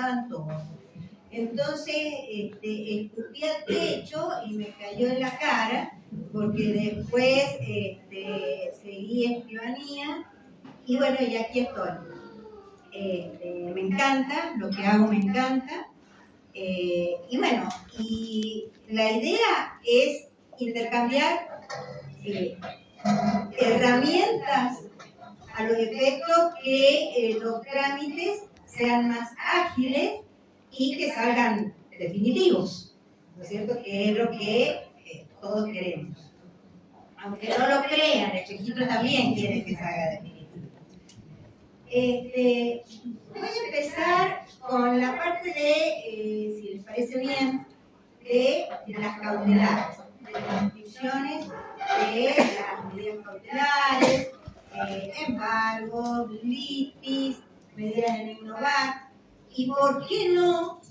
estaban todos. Entonces escupí al techo y me cayó en la cara, porque después seguí escribanía y bueno, y aquí estoy. Me encanta, lo que hago me encanta. Y bueno, y la idea es intercambiar herramientas a los efectos que los trámites sean más ágiles y que salgan definitivos, ¿no es cierto? Que es lo que todos queremos. Aunque no lo crean, el registro también quiere que salga definitivo. Voy a empezar con la parte de, si les parece bien, de las cautelares, de las inscripciones, de las medidas cautelares, embargos, litis, medidas en innovar, y por qué no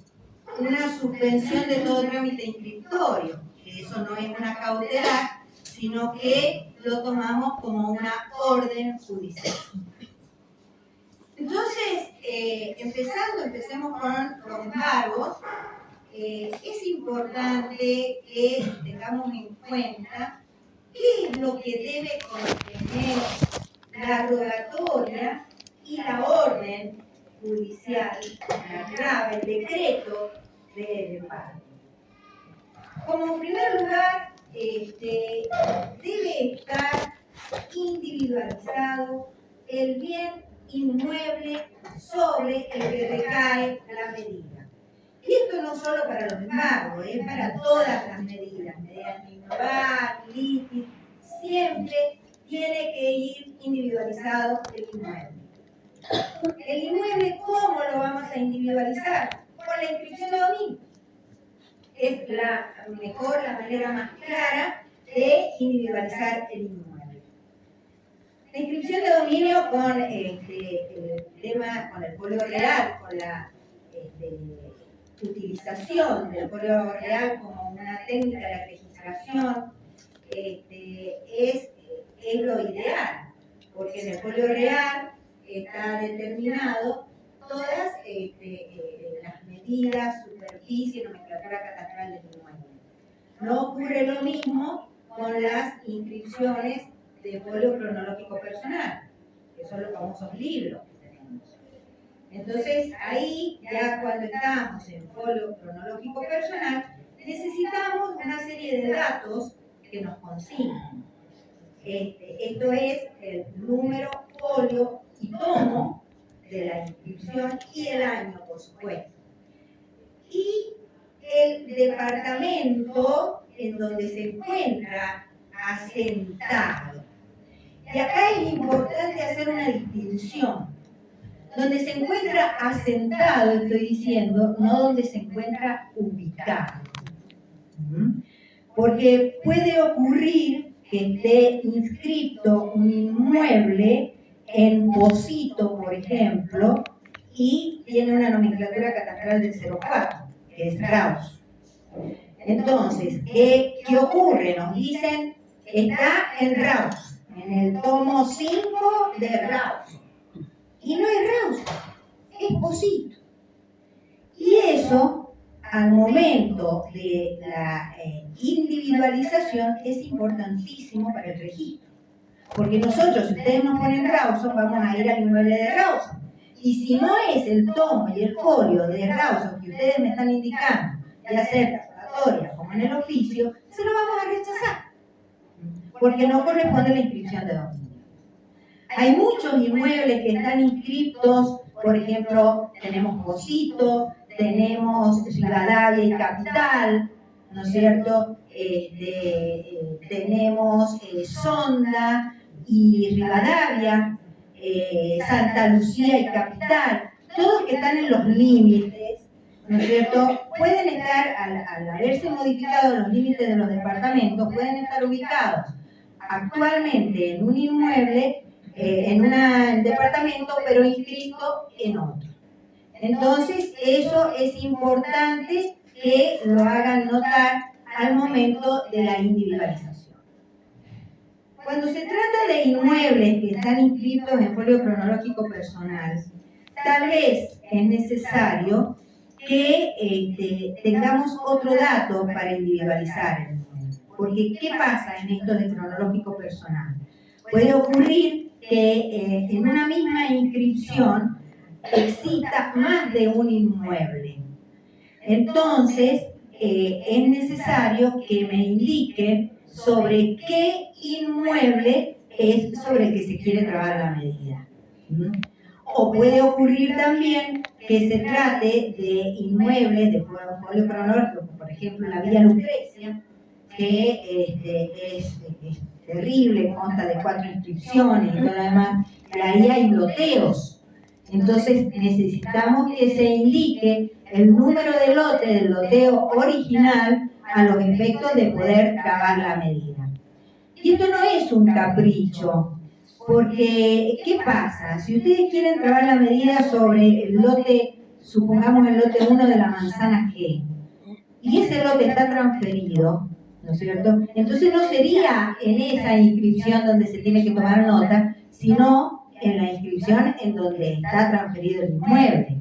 una suspensión de todo trámite inscriptorio, que eso no es una cautelar, sino que lo tomamos como una orden judicial. Entonces, empecemos con los embargos. Es importante que tengamos en cuenta qué es lo que debe contener la rogatoria y la orden judicial, la clave, el decreto de embargo. Como en primer lugar, debe estar individualizado el bien inmueble sobre el que recae la medida. Y esto no solo para los embargos, es para todas las medidas, medidas de innovar, litis, siempre tiene que ir individualizado el inmueble. El inmueble, ¿cómo lo vamos a individualizar? Con la inscripción de dominio. Es la manera más clara de individualizar el inmueble. La inscripción de dominio con el tema, con el folio real, con la utilización del folio real como una técnica de registración, es lo ideal, porque en el folio real está determinado todas las medidas, superficie, nomenclatura catastral del inmueble. No ocurre lo mismo con las inscripciones de folio cronológico personal, que son los famosos libros que tenemos. Entonces, ahí, ya cuando estamos en folio cronológico personal, necesitamos una serie de datos que nos consignen. Esto es el número, folio y tomo de la inscripción y el año, por supuesto. Y el departamento en donde se encuentra asentado. Y acá es importante hacer una distinción. Donde se encuentra asentado, estoy diciendo, no donde se encuentra ubicado. Porque puede ocurrir que esté inscrito un inmueble en Pocito, por ejemplo, y tiene una nomenclatura catastral del 04, que es Raus. Entonces, ¿qué ocurre? Nos dicen, está en Raus, en el tomo 5 de Raus. Y no es Raus, es Pocito. Y eso, al momento de la individualización, es importantísimo para el registro. Porque nosotros, si ustedes nos ponen Rawson, vamos a ir al inmueble de Rawson. Y si no es el tomo y el folio de Rawson que ustedes me están indicando, ya sea en la rogatoria como en el oficio, se lo vamos a rechazar. Porque no corresponde a la inscripción de dominio. Hay muchos inmuebles que están inscritos, por ejemplo, tenemos Pocito, tenemos Rivadavia y Capital, ¿no es cierto? Tenemos Sonda y Rivadavia, Santa Lucía y Capital, todos que están en los límites, ¿no es cierto? Pueden estar, al haberse modificado los límites de los departamentos, pueden estar ubicados actualmente en un inmueble, en un departamento, pero inscrito en otro. Entonces, eso es importante que lo hagan notar al momento de la individualización. Cuando se trata de inmuebles que están inscritos en folio cronológico personal, tal vez es necesario que tengamos otro dato para individualizar el inmueble. Porque, ¿qué pasa en esto de cronológico personal? Puede ocurrir que en una misma inscripción exista más de un inmueble. Entonces, es necesario que me indiquen sobre qué inmueble es sobre el que se quiere trabar la medida. O puede ocurrir también que se trate de inmuebles de folio cronológico, por ejemplo, la Villa Lucrecia, que es terrible, consta de 4 inscripciones y todo lo demás, y ahí hay loteos. Entonces necesitamos que se indique el número de lote del loteo original a los efectos de poder trabar la medida. Y esto no es un capricho, porque ¿qué pasa? Si ustedes quieren trabar la medida sobre el lote, supongamos el lote 1 de la manzana G, y ese lote está transferido, ¿no es cierto? Entonces no sería en esa inscripción donde se tiene que tomar nota, sino en la inscripción en donde está transferido el inmueble.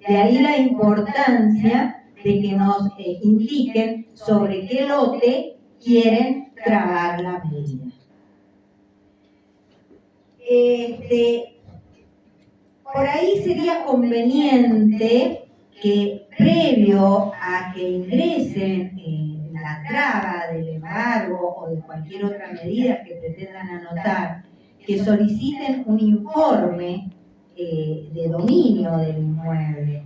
De ahí la importancia de que nos indiquen sobre qué lote quieren trabar la medida. Por ahí sería conveniente que previo a que ingresen la traba del embargo o de cualquier otra medida que pretendan anotar, que soliciten un informe de dominio del inmueble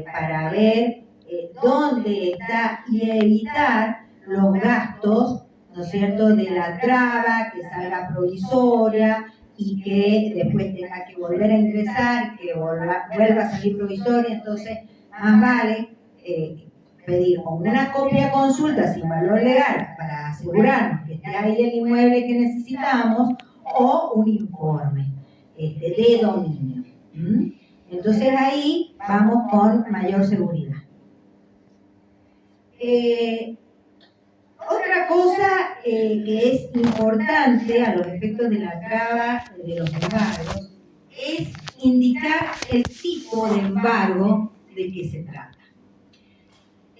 para ver dónde está y evitar los gastos, ¿no es cierto?, de la traba, que salga provisoria y que después tenga que volver a ingresar, que vuelva a salir provisoria. Entonces, más vale pedir o una copia de consulta sin valor legal para asegurarnos que esté ahí el inmueble que necesitamos, o un informe de dominio. Entonces ahí vamos con mayor seguridad. Otra cosa que es importante a los efectos de la traba de los embargos es indicar el tipo de embargo de que se trata.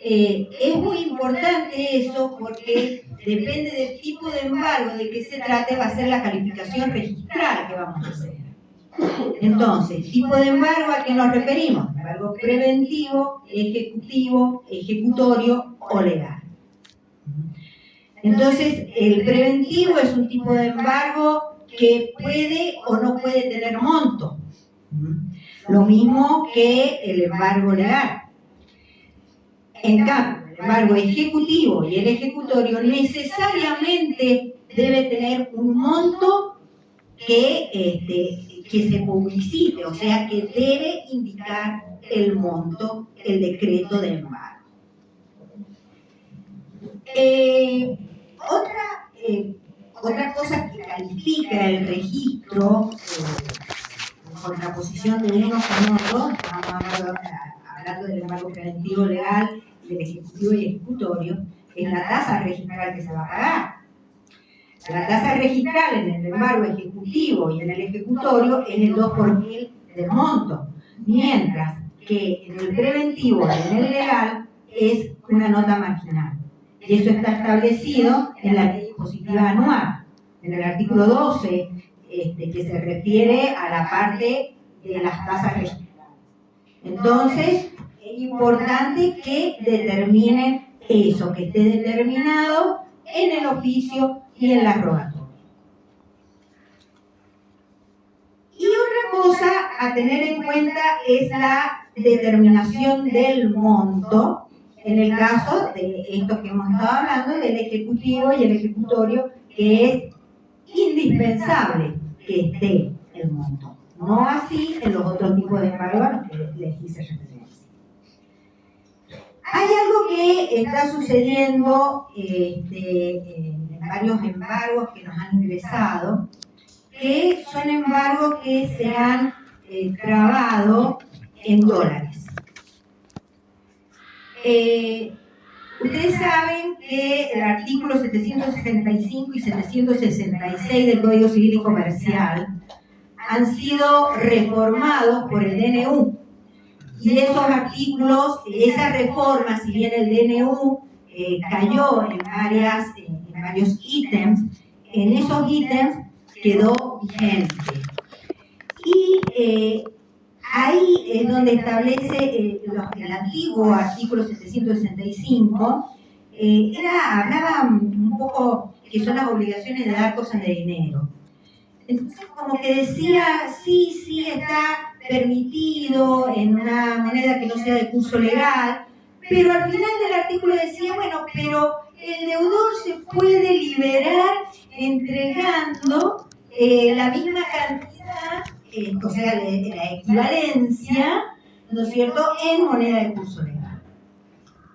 Es muy importante eso porque depende del tipo de embargo de que se trate, va a ser la calificación registral que vamos a hacer. Entonces, tipo de embargo, ¿a qué nos referimos? Embargo preventivo, ejecutivo, ejecutorio o legal. Entonces, el preventivo es un tipo de embargo que puede o no puede tener monto. Lo mismo que el embargo legal. En cambio, el embargo ejecutivo y el ejecutorio necesariamente debe tener un monto que se publicite, o sea, que debe indicar el monto, el decreto de embargo. Otra cosa que califica el registro, en contraposición de unos con otros, estamos hablando del embargo preventivo legal, del ejecutivo y ejecutorio, es la tasa registral que se va a pagar. La tasa registral en el embargo ejecutivo y en el ejecutorio es el 2 por mil del monto, mientras que en el preventivo y en el legal es una nota marginal. Y eso está establecido en la ley impositiva anual, en el artículo 12, que se refiere a la parte de las tasas registrales. Entonces, es importante que determinen eso, que esté determinado en el oficio y en la rogatoria. Y otra cosa a tener en cuenta es la determinación del monto, en el caso de esto que hemos estado hablando, del ejecutivo y el ejecutorio, que es indispensable que esté el monto. No así en los otros tipos de embargo a los que les hice referencia. Hay algo que está sucediendo en varios embargos que nos han ingresado, que son embargos que se han trabado en dólares. Ustedes saben que el artículo 765 y 766 del Código Civil y Comercial han sido reformados por el DNU Y esos artículos, esa reforma, si bien el DNU cayó en varios ítems, en esos ítems quedó vigente. Y ahí es donde establece el antiguo artículo 765, hablaba un poco que son las obligaciones de dar cosas de dinero. Entonces, como que decía, sí, está permitido en una moneda que no sea de curso legal, pero al final del artículo decía, bueno, pero el deudor se puede liberar entregando la misma cantidad, o sea, la equivalencia, ¿no es cierto?, en moneda de curso legal.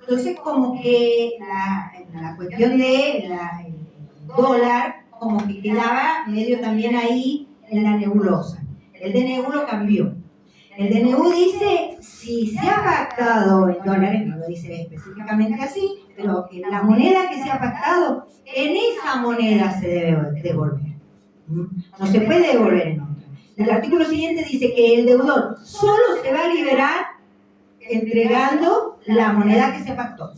Entonces, como que la cuestión del dólar, como que quedaba medio también ahí en la nebulosa. El DNU lo cambió. El DNU dice, si se ha pactado en dólares, no lo dice específicamente así, pero en la moneda que se ha pactado, en esa moneda se debe devolver. No se puede devolver en otra. El artículo siguiente dice que el deudor solo se va a liberar entregando la moneda que se pactó.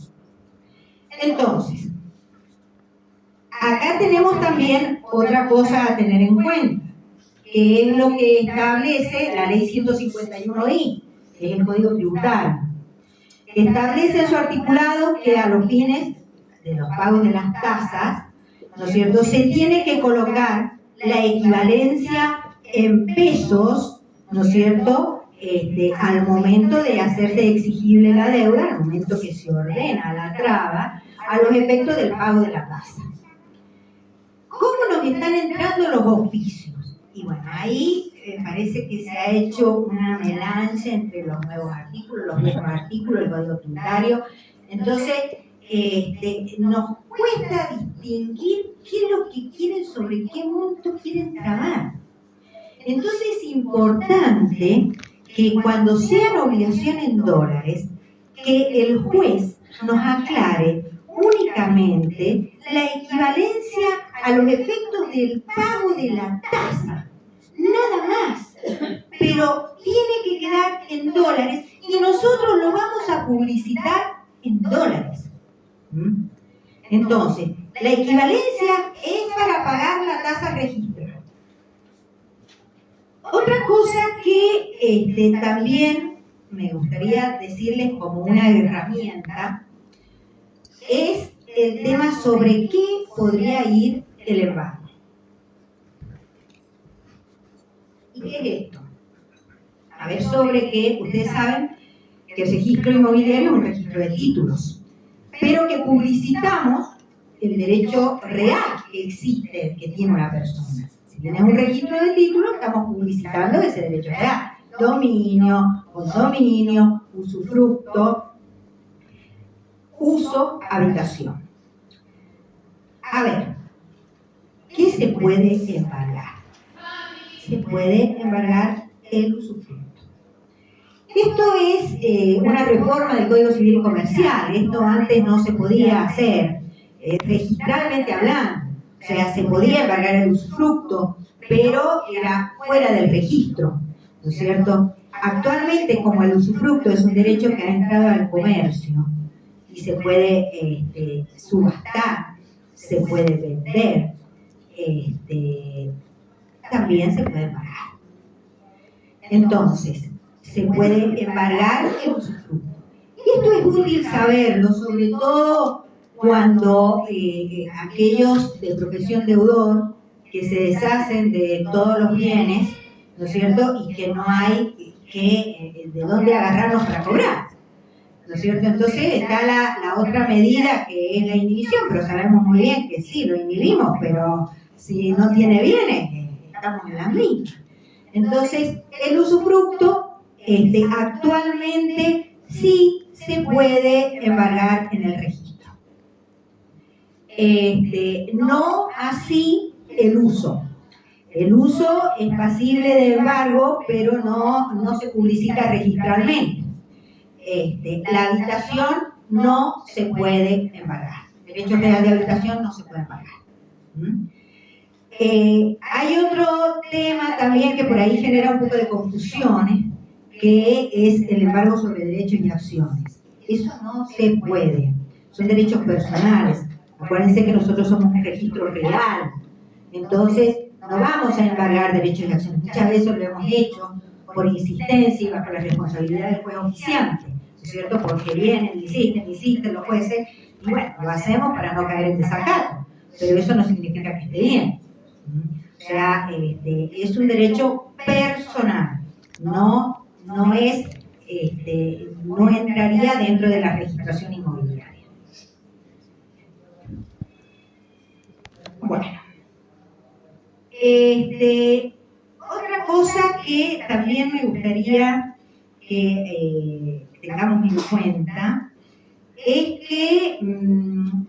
Entonces, acá tenemos también otra cosa a tener en cuenta, que es lo que establece la ley 151I, que es el Código Tributario, que establece en su articulado que a los fines de los pagos de las tasas, ¿no es cierto?, se tiene que colocar la equivalencia en pesos, ¿no es cierto?, al momento de hacerse exigible la deuda, al momento que se ordena la traba, a los efectos del pago de la tasa. ¿Cómo nos están entrando los oficios? Y bueno, ahí parece que se ha hecho una melange entre los nuevos artículos, los viejos artículos, el Código Tributario. Entonces, nos cuesta distinguir qué es lo que quieren, sobre qué monto quieren trabajar. Entonces es importante que cuando sean obligaciones en dólares, que el juez nos aclare únicamente la equivalencia a los efectos del pago de la tasa, nada más, pero tiene que quedar en dólares y nosotros lo vamos a publicitar en dólares. Entonces, la equivalencia es para pagar la tasa registro. Otra cosa que también me gustaría decirles como una herramienta es el tema sobre qué podría ir el embargo. ¿Y qué es esto? A ver, sobre que ustedes saben que el registro inmobiliario es un registro de títulos, pero que publicitamos el derecho real que existe, que tiene una persona. Si tienes un registro de títulos, estamos publicitando ese derecho real. Dominio, condominio, usufructo, uso, habitación. A ver, ¿qué se puede embargar? Se puede embargar el usufructo. Esto es una reforma del Código Civil Comercial. Esto antes no se podía hacer, registralmente hablando. O sea, se podía embargar el usufructo, pero era fuera del registro, ¿no es cierto? Actualmente, como el usufructo es un derecho que ha entrado al comercio y se puede subastar, se puede vender, también se puede embargar. Entonces, se puede embargar el usufructo. Y esto es útil saberlo, sobre todo cuando aquellos de profesión deudor que se deshacen de todos los bienes, ¿no es cierto?, y que no hay de dónde agarrarlos para cobrar, ¿no es cierto? Entonces está la otra medida que es la inhibición, pero sabemos muy bien que sí, lo inhibimos, pero si no tiene bienes, estamos en las mismas. Entonces, el usufructo actualmente sí se puede embargar en el registro. No así el uso. El uso es pasible de embargo, pero no se publicita registralmente. La habitación no se puede embargar. El derecho real de habitación no se puede embargar. Hay otro tema también que por ahí genera un poco de confusiones, que es el embargo sobre derechos y acciones. Eso no se puede. Son derechos personales. Acuérdense que nosotros somos un registro real. Entonces, no vamos a embargar derechos y acciones. Muchas veces lo hemos hecho por insistencia y bajo la responsabilidad del juez oficiante, ¿no es cierto? Porque vienen, insisten los jueces, y bueno, lo hacemos para no caer en desacato, pero eso no significa que esté bien. O sea, es un derecho personal, no entraría dentro de la registración inmobiliaria. Bueno. Otra cosa que también me gustaría que tengamos en cuenta es que en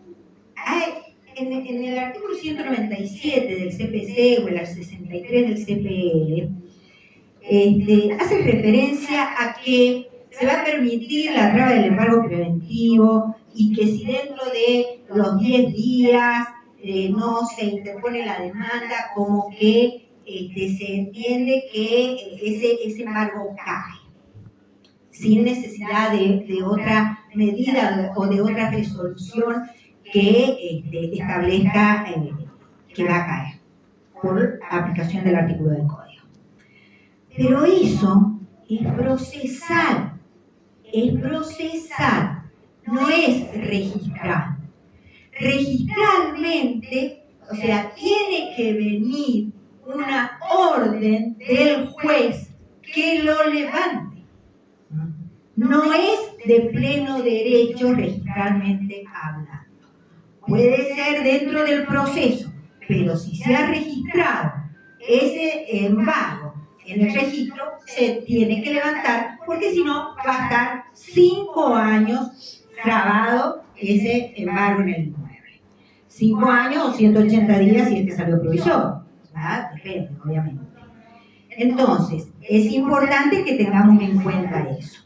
el artículo 197 del CPC o el 63 del CPL hace referencia a que se va a permitir la traba del embargo preventivo y que si dentro de los 10 días no se interpone la demanda, como que se entiende que ese embargo cae, sin necesidad de otra medida o de otra resolución que establezca que va a caer por aplicación del artículo del Código. Pero eso es procesal, no es registral. Registralmente, o sea, tiene que venir una orden del juez que lo levante. No es de pleno derecho registralmente hablando. Puede ser dentro del proceso, pero si se ha registrado ese embargo en el registro, se tiene que levantar, porque si no va a estar 5 años grabado ese embargo en el inmueble. 5 años o 180 días si es que salió provisorio. Depende, obviamente. Entonces, es importante que tengamos en cuenta eso.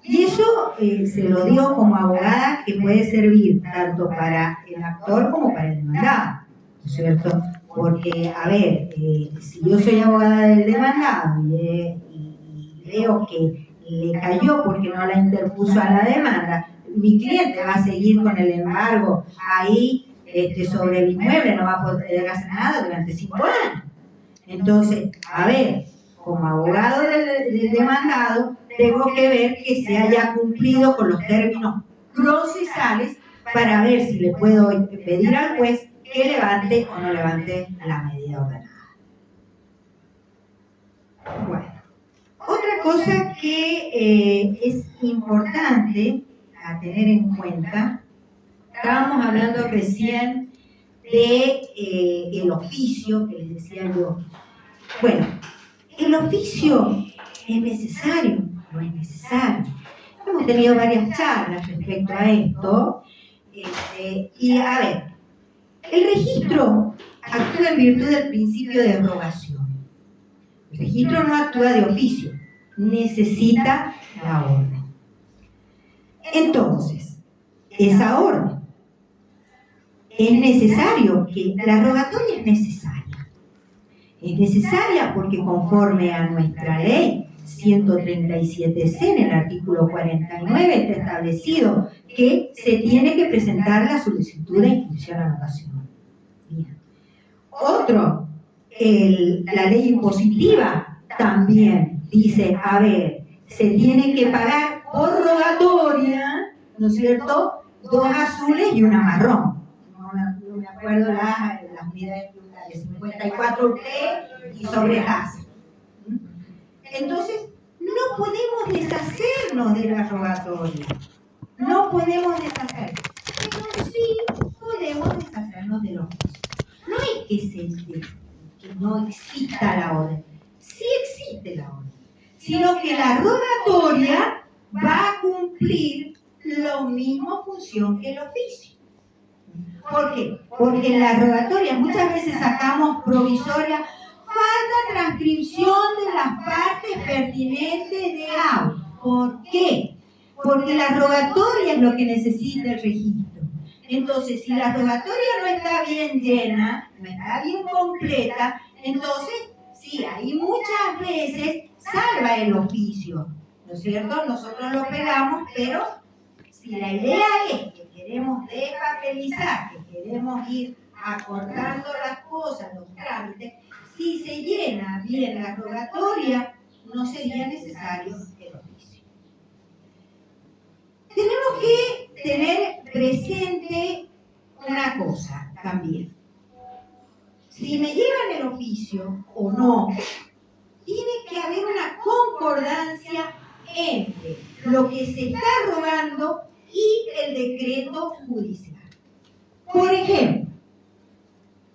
Y eso se lo digo como abogada, que puede servir tanto para el actor como para el demandado, ¿no es cierto? Porque, a ver, si yo soy abogada del demandado y veo que le cayó porque no la interpuso a la demanda, mi cliente va a seguir con el embargo ahí sobre el inmueble, no va a poder hacer nada durante 5 años. Entonces, a ver, como abogado del demandado, tengo que ver que se haya cumplido con los términos procesales para ver si le puedo pedir al juez que levante o no levante la medida ordenada. Bueno, otra cosa que es importante a tener en cuenta, estábamos hablando recién de el oficio que les decía yo. Bueno, el oficio es necesario, no es necesario. Hemos tenido varias charlas respecto a esto. Y a ver, el registro actúa en virtud del principio de rogación. El registro no actúa de oficio, necesita la orden. Entonces, esa orden es necesario, que la rogatoria es necesaria. Es necesaria porque conforme a nuestra ley 137C, en el artículo 49, está establecido que se tiene que presentar la solicitud de inscripción a notación. Bien. Otro, la ley impositiva también dice, a ver, se tiene que pagar por rogatoria, ¿no es cierto?, 2 azules y una marrón. No me acuerdo las unidades plurales, 54 T y sobre las. Entonces, no podemos deshacernos de la rogatoria. No podemos deshacernos. Pero sí podemos deshacernos de los juicios. No es que no exista la orden. Sí existe la orden. Sino que la rogatoria va a cumplir la misma función que el oficio. ¿Por qué? Porque en las rogatorias muchas veces sacamos provisoria, falta transcripción de las partes pertinentes de auto. ¿Por qué? Porque la rogatoria es lo que necesita el registro. Entonces, si la rogatoria no está bien llena, no está bien completa, entonces, sí, ahí muchas veces salva el oficio. ¿no es cierto? Nosotros lo pegamos, pero si la idea es que queremos despapelizar, que queremos ir acortando las cosas, los trámites, si se llena bien la rogatoria, no sería necesario el oficio. Tenemos que tener presente una cosa también. Si me llevan el oficio o no, tiene que haber una concordancia entre lo que se está rogando y el decreto judicial. Por ejemplo,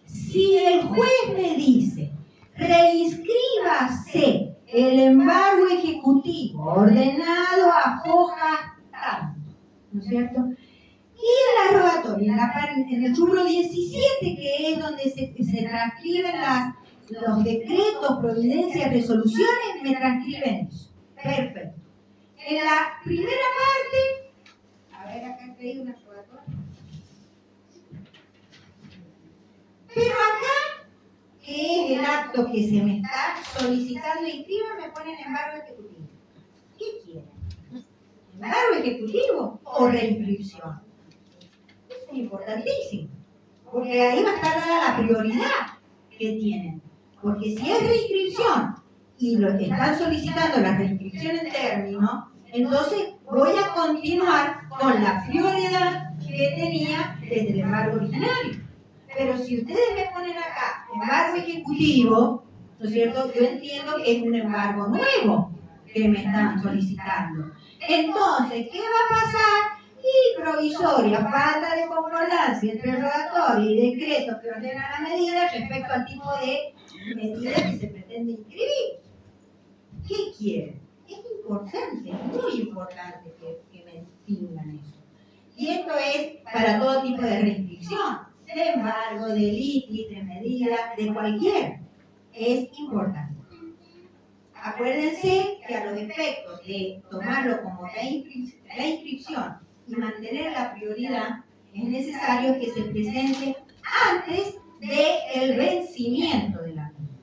si el juez me dice, reinscríbase el embargo ejecutivo ordenado a hoja tanto, ¿no es cierto? Y en la rogatoria, en el rubro 17, que es donde se transcriben los decretos, providencias, resoluciones, me transcriben eso. Perfecto. En la primera parte, a ver, acá he traído una rogatoria. Pero acá, que es el acto que se me está solicitando inscribir, me ponen embargo ejecutivo. ¿Qué quieren? ¿Embargo ejecutivo o reinscripción? Eso es importantísimo, porque ahí va a estar dada la prioridad que tienen. Porque si es reinscripción y lo que están solicitando la reinscripción en término, entonces voy a continuar con la prioridad que tenía desde el embargo originario. Pero si ustedes me ponen acá embargo ejecutivo, ¿no es cierto? Yo entiendo que es un embargo nuevo que me están solicitando. Entonces, ¿qué va a pasar? Y provisoria, falta de concordancia entre el rogatorio y decretos que ordenan la medida respecto al tipo de medida que se pretende inscribir. ¿Qué quieren? Es importante, muy importante que me distingan eso. Y esto es para todo tipo de restricción, de embargo, de litis, de medida, de cualquier. Es importante. Acuérdense que a los efectos de tomarlo como reinscripción y mantener la prioridad, es necesario que se presente antes del vencimiento de la medida.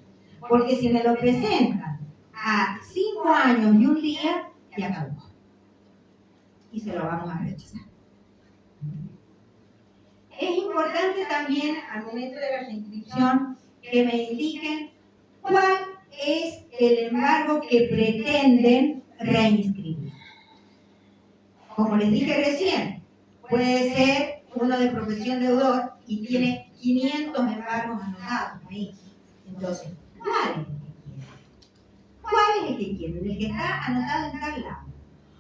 Porque si me lo presentan a 5 años y un día, ya caducó. Y se lo vamos a rechazar. Es importante también, al momento de la reinscripción, que me indiquen cuál es el embargo que pretenden reinscribir. Como les dije recién, puede ser uno de profesión deudor y tiene 500 embargos anotados ahí. Entonces, ¿cuál es el que quieren? El que está anotado en tal lado.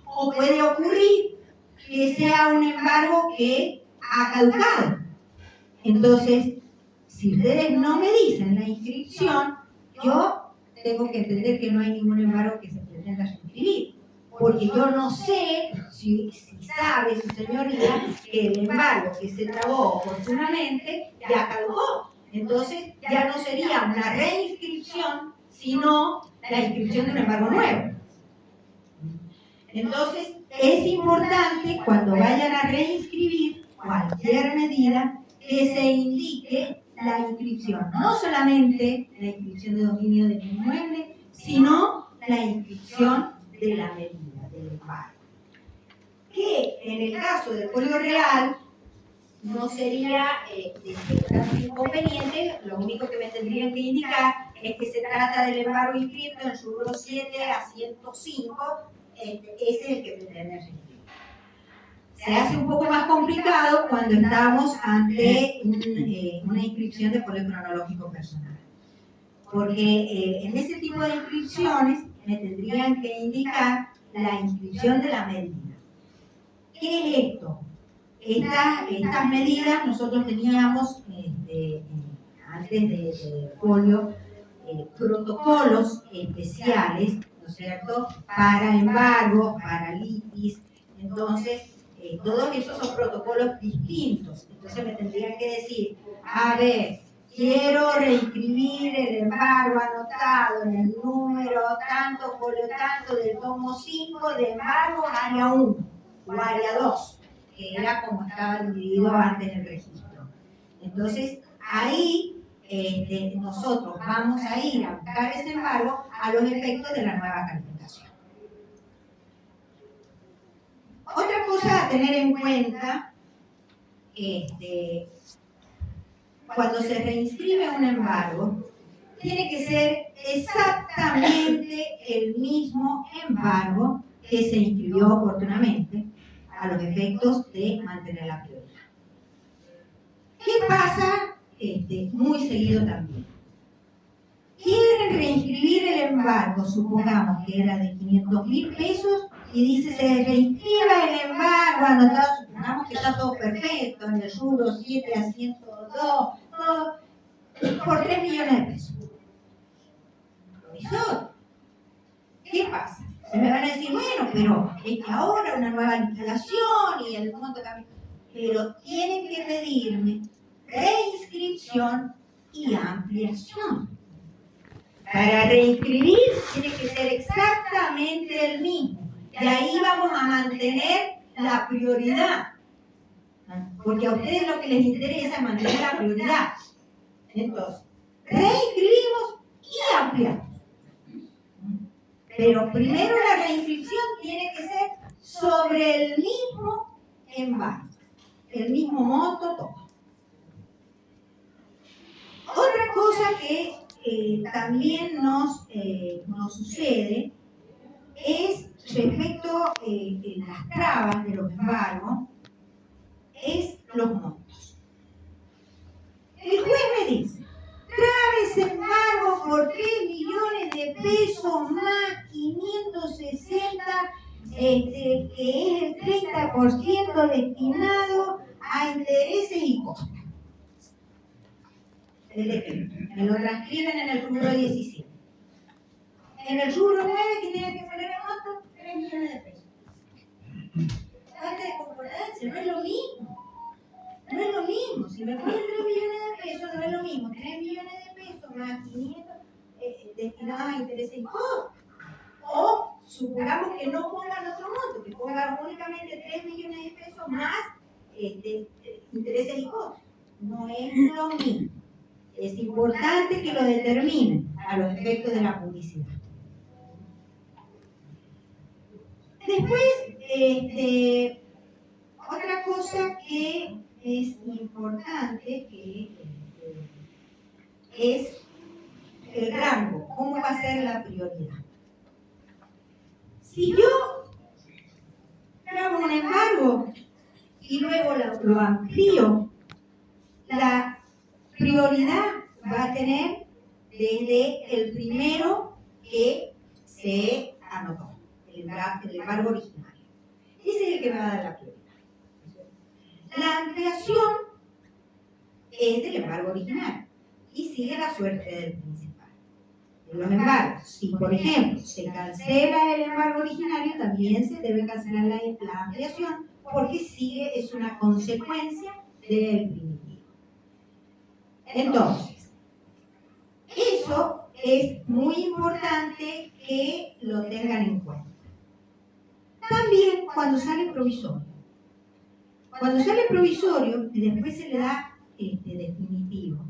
O puede ocurrir que sea un embargo que ha caducado. Entonces, si ustedes no me dicen la inscripción, yo tengo que entender que no hay ningún embargo que se pretenda reinscribir. Porque yo no sé si sabe su señoría que el embargo que se trabó oportunamente ya caducó. Entonces, ya no sería una reinscripción, sino la inscripción de un embargo nuevo. Entonces, es importante cuando vayan a reinscribir cualquier medida que se indique la inscripción, no solamente la inscripción de dominio del inmueble, sino la inscripción de la medida, del embargo. Que en el caso del folio real no sería tanto inconveniente, lo único que me tendrían que indicar es que se trata del embargo inscripto en su rubro 7 a 105, ese es el que pretende reinscribir. Se hace un poco más complicado cuando estamos ante una inscripción de folio cronológico personal. Porque en ese tipo de inscripciones me tendrían que indicar la inscripción de la medida. ¿Qué es esto? Estas medidas nosotros teníamos antes de folio protocolos especiales, ¿no es cierto?, para embargos, para litis. Entonces, todos esos son protocolos distintos. Entonces me tendrían que decir, a ver, quiero reinscribir el embargo anotado en el número tanto, folio tanto, del tomo 5 de embargo área 1 o área 2, que era como estaba dividido antes del registro. Entonces, ahí nosotros vamos a ir a buscar ese embargo a los efectos de la nueva calificación. tener en cuenta cuando se reinscribe un embargo, tiene que ser exactamente el mismo embargo que se inscribió oportunamente a los efectos de mantener la prioridad. ¿Qué pasa muy seguido también? Quieren reinscribir el embargo, supongamos que era de 500.000 pesos, y dice se reinscriba el embargo anotado, supongamos que está todo perfecto, en el rubro 7 a 102, todo, por 3 millones de pesos. Eso, ¿qué pasa? Se me van a decir, bueno, pero es que ahora una nueva instalación y el monto cambia. Pero tienen que pedirme reinscripción y ampliación. Para reinscribir tiene que ser exactamente el mismo. Y ahí vamos a mantener la prioridad. Porque a ustedes lo que les interesa es mantener la prioridad. Entonces, reinscribimos y ampliamos. Pero primero la reinscripción tiene que ser sobre el mismo embargo, el mismo monto, todo. Otra cosa que también nos sucede es respecto a las trabas de los embargos, es los montos. El juez me dice, trabes embargo por 3 millones de pesos más 560, que es el 30% destinado a intereses y costas. Me lo transcriben en el rubro 17. En el rubro 9, que tiene que poner el monto, 3 millones de pesos. Falta de concordancia, no es lo mismo. No es lo mismo. Si me ponen 3 millones de pesos, no es lo mismo. 3 millones de pesos más 500 destinados a intereses y costos. O supongamos que no pongan otro monto, que pongan únicamente 3 millones de pesos más intereses y costos. No es lo mismo. Es importante que lo determinen a los efectos de la publicidad. Después, otra cosa que es importante es el rango, cómo va a ser la prioridad. Si yo hago un embargo y luego lo amplío, la prioridad va a tener desde el primero que se anotó, el embargo originario. Ese es el que me va a dar la prioridad. La ampliación es del embargo original y sigue la suerte del principal. En los embargos, si por ejemplo se cancela el embargo originario, también se debe cancelar la ampliación porque es una consecuencia del primitivo. Entonces, eso es muy importante que lo tengan en cuenta. También cuando sale provisorio. Cuando sale provisorio y después se le da definitivo,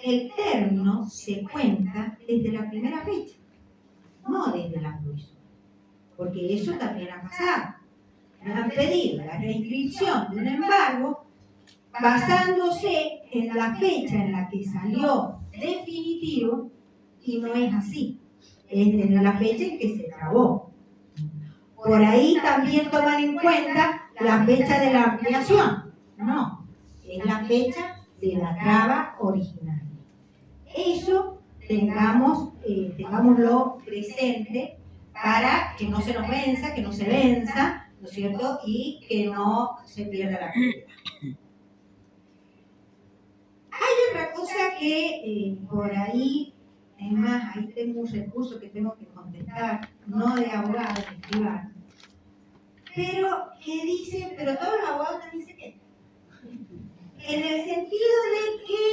el término se cuenta desde la primera fecha, no desde la provisoria. Porque eso también ha pasado. Nos han pedido la reinscripción de un embargo basándose en la fecha en la que salió definitivo y no es así. Es desde la fecha en que se trabó. Por ahí también toman en cuenta la fecha de la ampliación. No, es la fecha de la traba original. Eso tengámoslo presente para que no se nos venza, que no se venza, ¿no es cierto? Y que no se pierda la prioridad. Hay otra cosa que por ahí, es más, ahí tengo un recurso que tengo que contestar, no de abogado, de escribano, pero que dice, pero todos los abogados también se quedan. En el sentido de que,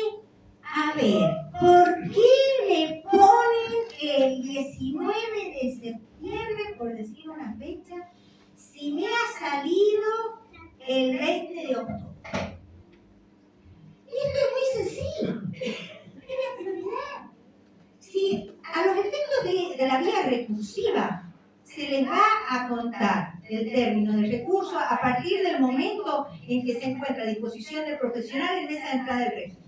a ver, ¿por qué le ponen el 19 de septiembre, por decir una fecha, si me ha salido el 20 de octubre? Y esto es muy sencillo. Es la prioridad. Si a los efectos de la vía recursiva se les va a contar del término de recurso a partir del momento en que se encuentra a disposición del profesional en esa entrada del registro.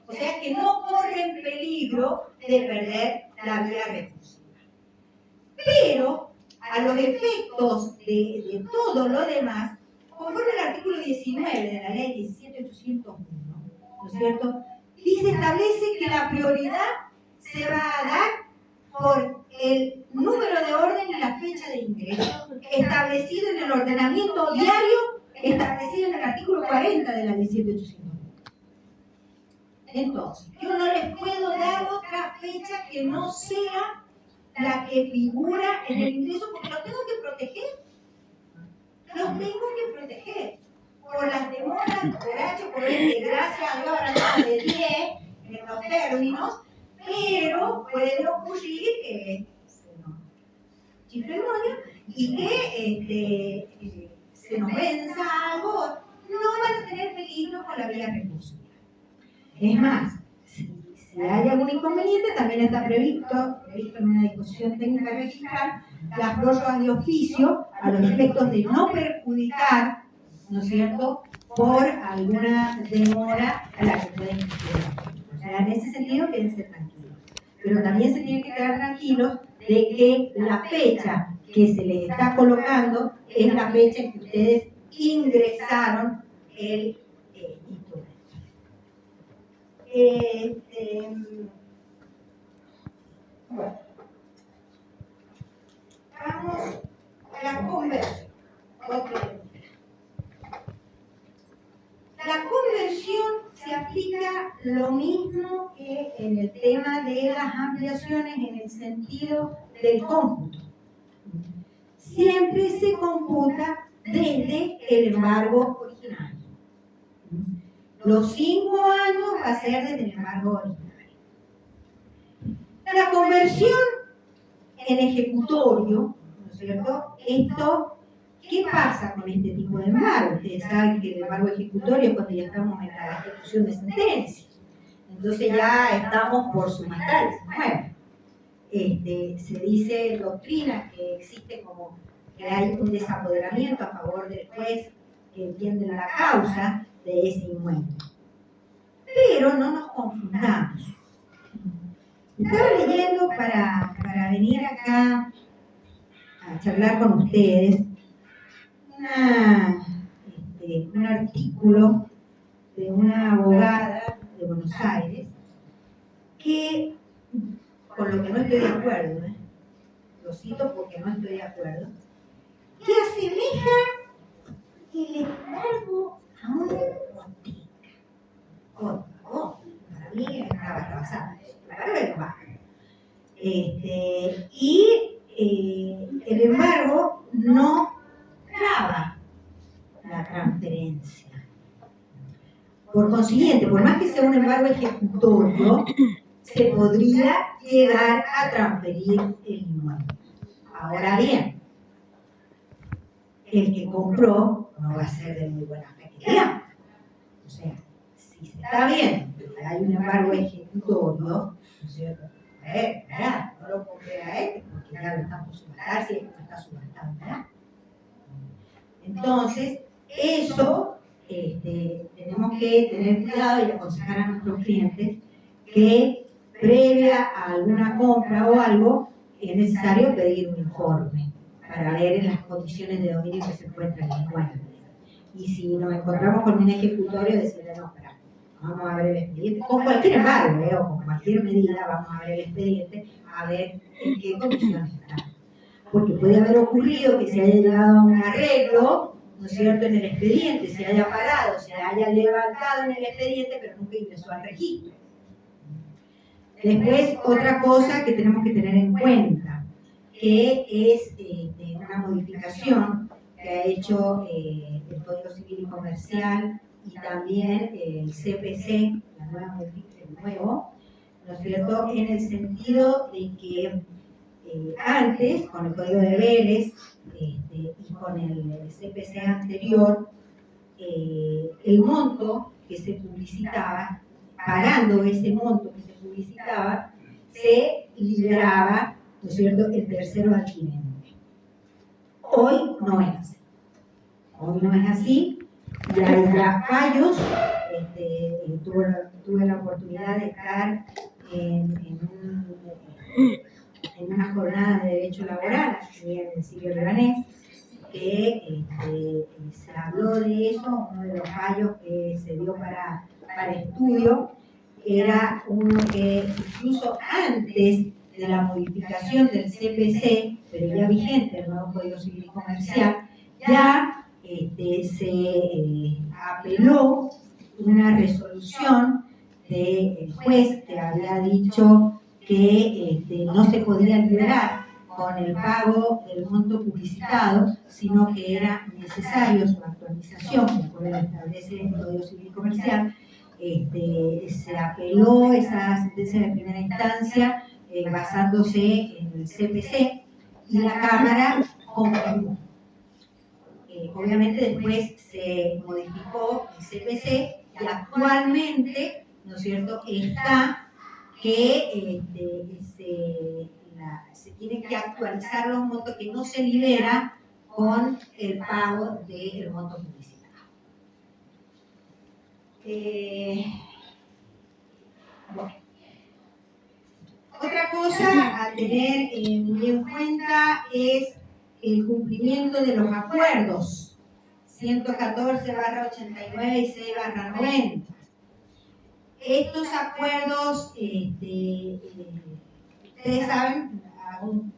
O sea que no corren peligro de perder la vía recursiva. Pero a los efectos de todo lo demás, conforme al artículo 19 de la ley 17.801, ¿no es cierto? Establece que la prioridad se va a dar por el número de orden y la fecha de ingreso establecido en el ordenamiento diario establecido en el artículo 40 de la 17.801. Entonces, yo no les puedo dar otra fecha que no sea la que figura en el ingreso porque los tengo que proteger. Los tengo que proteger. Por las demoras, por H, por B, gracias a Dios, ahora de 10 en los términos, pero puede ocurrir que chifle el moño y que se nos venza algo, no van a tener peligro con la vía recursiva. Es más, si hay algún inconveniente, también está previsto en una disposición técnica registral las prórrogas de oficio a los efectos de no perjudicar, ¿no es cierto?, por alguna demora a la que pueden suceder. O sea, en ese sentido, quédense tranquilos. Pero también se tienen que quedar tranquilos de que la fecha que se les está colocando es la fecha en que ustedes ingresaron el instrumento. Bueno, vamos a la conversión. La conversión se aplica lo mismo que en el tema de las ampliaciones en el sentido del cómputo. Siempre se computa desde el embargo original. Los 5 años va a ser desde el embargo original. La conversión en ejecutorio, ¿no es cierto? Esto, ¿qué pasa con este tipo de embargo? Ustedes saben que el embargo ejecutorio es cuando ya estamos en la ejecución de sentencias. Entonces ya estamos por sumatar el 19. Se dice en doctrina que existe como que hay un desapoderamiento a favor del juez que entiende la causa de ese inmueble. Pero no nos confundamos. Estaba leyendo para venir acá a charlar con ustedes un artículo de una abogada de Buenos Aires que, con lo que no estoy de acuerdo, lo cito porque no estoy de acuerdo, que asemeja el embargo a una hipoteca. Por favor, para mí estaba rebasada. El embargo no traba la transferencia. Por consiguiente, por más que sea un embargo ejecutorio, se podría llegar a transferir el inmueble. Ahora bien, el que compró no va a ser de muy buena fe. O sea, si se está viendo que hay un embargo ejecutorio, ¿no es cierto? No lo compré a este porque ya lo está por subastar, si es que no está subastado, ¿verdad? Entonces, eso tenemos que tener cuidado y aconsejar a nuestros clientes que previa a alguna compra o algo es necesario pedir un informe para ver en las condiciones de dominio que se encuentra el inmueble. Y si nos encontramos con un ejecutorio, decirle, no, espera, vamos a ver el expediente, con cualquier embargo, o con cualquier medida, vamos a ver el expediente, a ver en qué condiciones está. Porque puede haber ocurrido que se haya llegado a un arreglo, ¿no es cierto?, en el expediente, se haya pagado, se haya levantado en el expediente, pero nunca ingresó al registro. Después, otra cosa que tenemos que tener en cuenta, que es una modificación que ha hecho el Código Civil y Comercial y también el CPC, el nuevo, ¿no es cierto?, en el sentido de que antes, con el Código de Vélez y con el CPC anterior, el monto que se publicitaba, pagando ese monto que se publicitaba, se liberaba, ¿no es cierto?, el tercero adquirente. Hoy no es así. Hoy no es así. Y hay ya fallos. Tuve la oportunidad de estar en una jornada de derecho laboral aquí en el siglo libanés, que se habló de eso. Uno de los fallos que se dio para estudio era uno que incluso antes de la modificación del CPC, pero ya vigente el nuevo Código Civil y Comercial, ya se apeló una resolución del juez que había dicho que no se podía liberar con el pago del monto publicitado, sino que era necesario su actualización, como lo establece el Código Civil y Comercial. Se apeló esa sentencia de primera instancia basándose en el CPC, y la Cámara confirmó. Obviamente después se modificó el CPC y actualmente, ¿no es cierto?, está que se tiene que actualizar los montos, que no se libera con el pago del monto publicitario. Bueno. Otra cosa a tener muy en cuenta es el cumplimiento de los acuerdos 114/89 y 6/90. Estos acuerdos, ustedes saben, hago una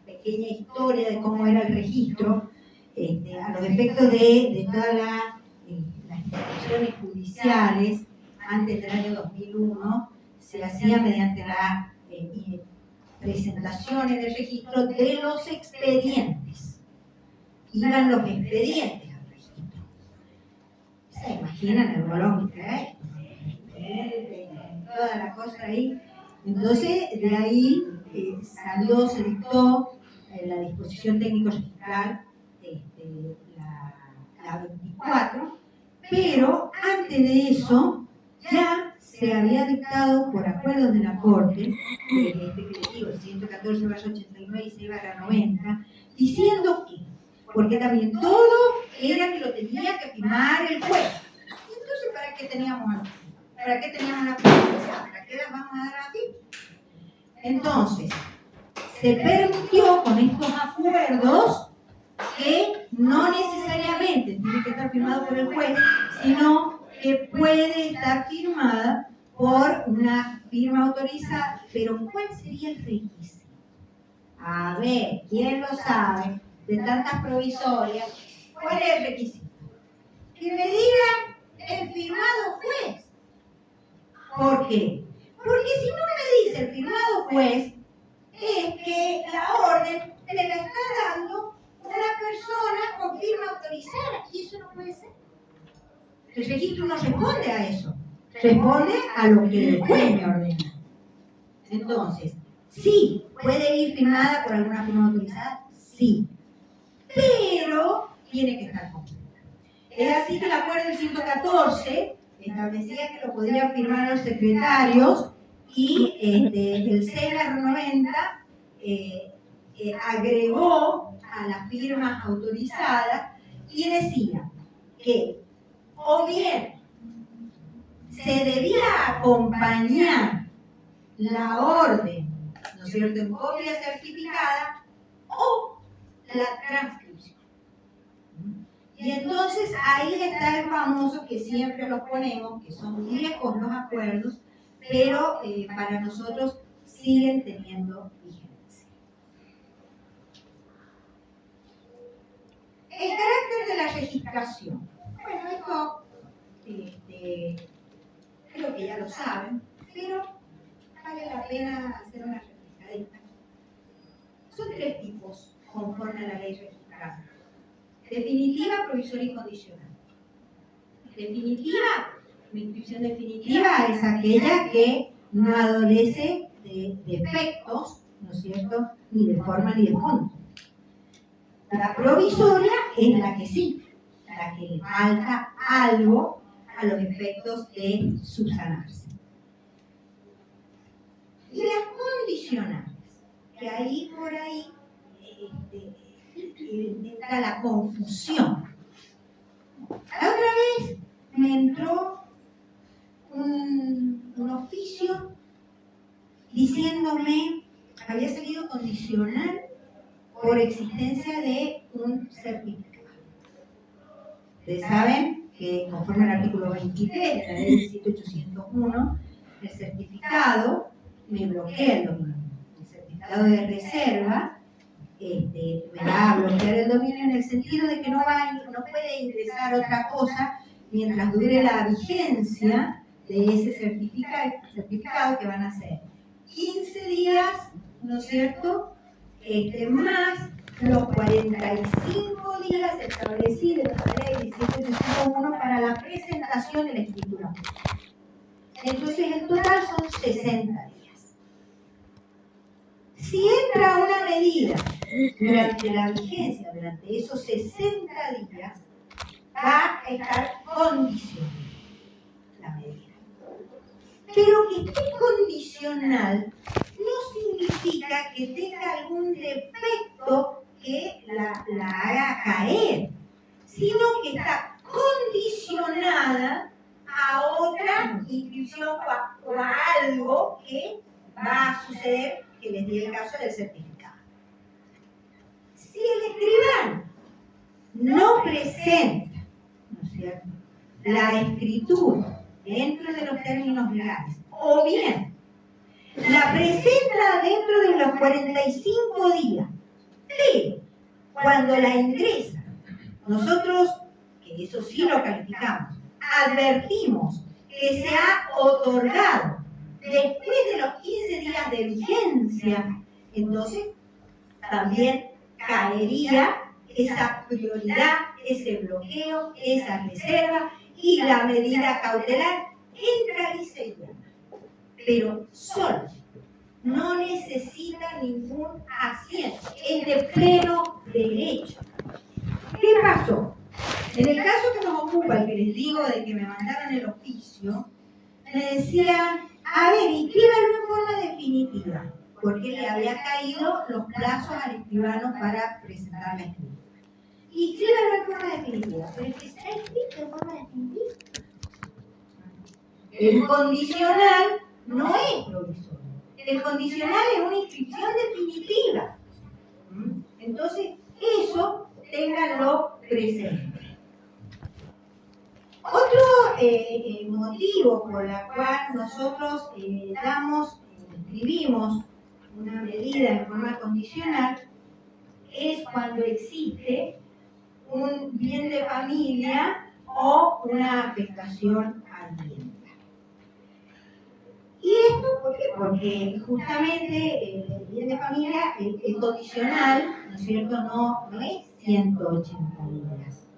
pequeña historia de cómo era el registro, a los efectos de todas las instituciones judiciales. Antes del año 2001 se hacía mediante la presentación en el registro de los expedientes. Iban los expedientes al registro. ¿Se imaginan el bolón que hay? Toda la cosa ahí. Entonces, de ahí se dictó la disposición técnico registral, la 24, pero antes de eso ya se había dictado por acuerdos de la Corte, decretivo 114/89 y 6/90, diciendo que, porque también todo era que lo tenía que firmar el juez. Entonces, ¿para qué teníamos la justicia? ¿Para qué las vamos a dar así? Entonces, se permitió con estos acuerdos que no necesariamente tiene que estar firmado por el juez, sino que puede estar firmada por una firma autorizada. Pero ¿cuál sería el requisito? A ver, ¿quién lo sabe? De tantas provisorias, ¿cuál es el requisito? Que me digan el firmado juez. ¿Por qué? Porque si no me dice el firmado juez, es que la orden te la está dando una persona con firma autorizada, y eso no puede ser. El registro no responde a eso, responde a lo que el juez me ordena. Entonces, sí, puede ir firmada por alguna firma autorizada, sí, pero tiene que estar completa. Es así que el acuerdo del 114 establecía que lo podrían firmar los secretarios, y el 6/90 agregó a las firmas autorizadas y decía que o bien se debía acompañar la orden, ¿no es cierto?, en copia certificada, o la transcripción. Y entonces ahí está el famoso que siempre lo ponemos, que son viejos los acuerdos, pero para nosotros siguen teniendo vigencia. El carácter de la registración. Bueno, esto creo que ya lo saben, pero vale la pena hacer una refrescadita. Son 3 tipos conforme a la ley registrada: definitiva, provisoria y condicional. Definitiva, la inscripción definitiva es aquella que no adolece de defectos, ¿no es cierto?, ni de forma ni de fondo. La provisoria es la que sí, la que le falta algo a los efectos de subsanarse. Y las condicionales, que ahí por ahí entra la confusión. La otra vez me entró un oficio diciéndome que había salido condicional por existencia de un certificado. Ustedes saben que conforme al artículo 23 de la ley 17801, el certificado me bloquea el dominio. El certificado de reserva me va a bloquear el dominio en el sentido de que no puede ingresar otra cosa mientras dure la vigencia de ese certificado que van a ser 15 días, ¿no es cierto? Más los 45 días establecidos en la ley 17801 para la presentación de la escritura. Entonces, en total son 60 días. Si entra una medida durante la vigencia, durante esos 60 días, va a estar condicional la medida. Pero que esté condicional no significa que tenga algún defecto que la haga caer, sino que está condicionada a otra inscripción o a algo que va a suceder, que les di el caso del certificado. Si el escribano no presenta, ¿no es cierto?, la escritura dentro de los términos legales, o bien la presenta dentro de los 45 días, pero cuando la ingresa, nosotros, que eso sí lo calificamos, advertimos que se ha otorgado después de los 15 días de vigencia, entonces también caería esa prioridad, ese bloqueo, esa reserva, y la medida cautelar entra y se llama. Pero solo, no necesita ningún asiento, es de pleno derecho. ¿Qué pasó? En el caso que nos ocupa, el que les digo de que me mandaron el oficio, me decían, a ver, inscríbalo en forma definitiva, porque le había caído los plazos al escribano para presentar la escritura. Inscríbalo en forma definitiva, pero es que está escrito en forma definitiva. El condicional no es provisorio. El condicional es una inscripción definitiva. Entonces, eso ténganlo presente. Otro motivo por el cual nosotros escribimos una medida en forma condicional es cuando existe un bien de familia o una afectación al bien. ¿Y esto por qué? Porque justamente el bien de familia, el condicional, ¿no es cierto?, no es 180 días.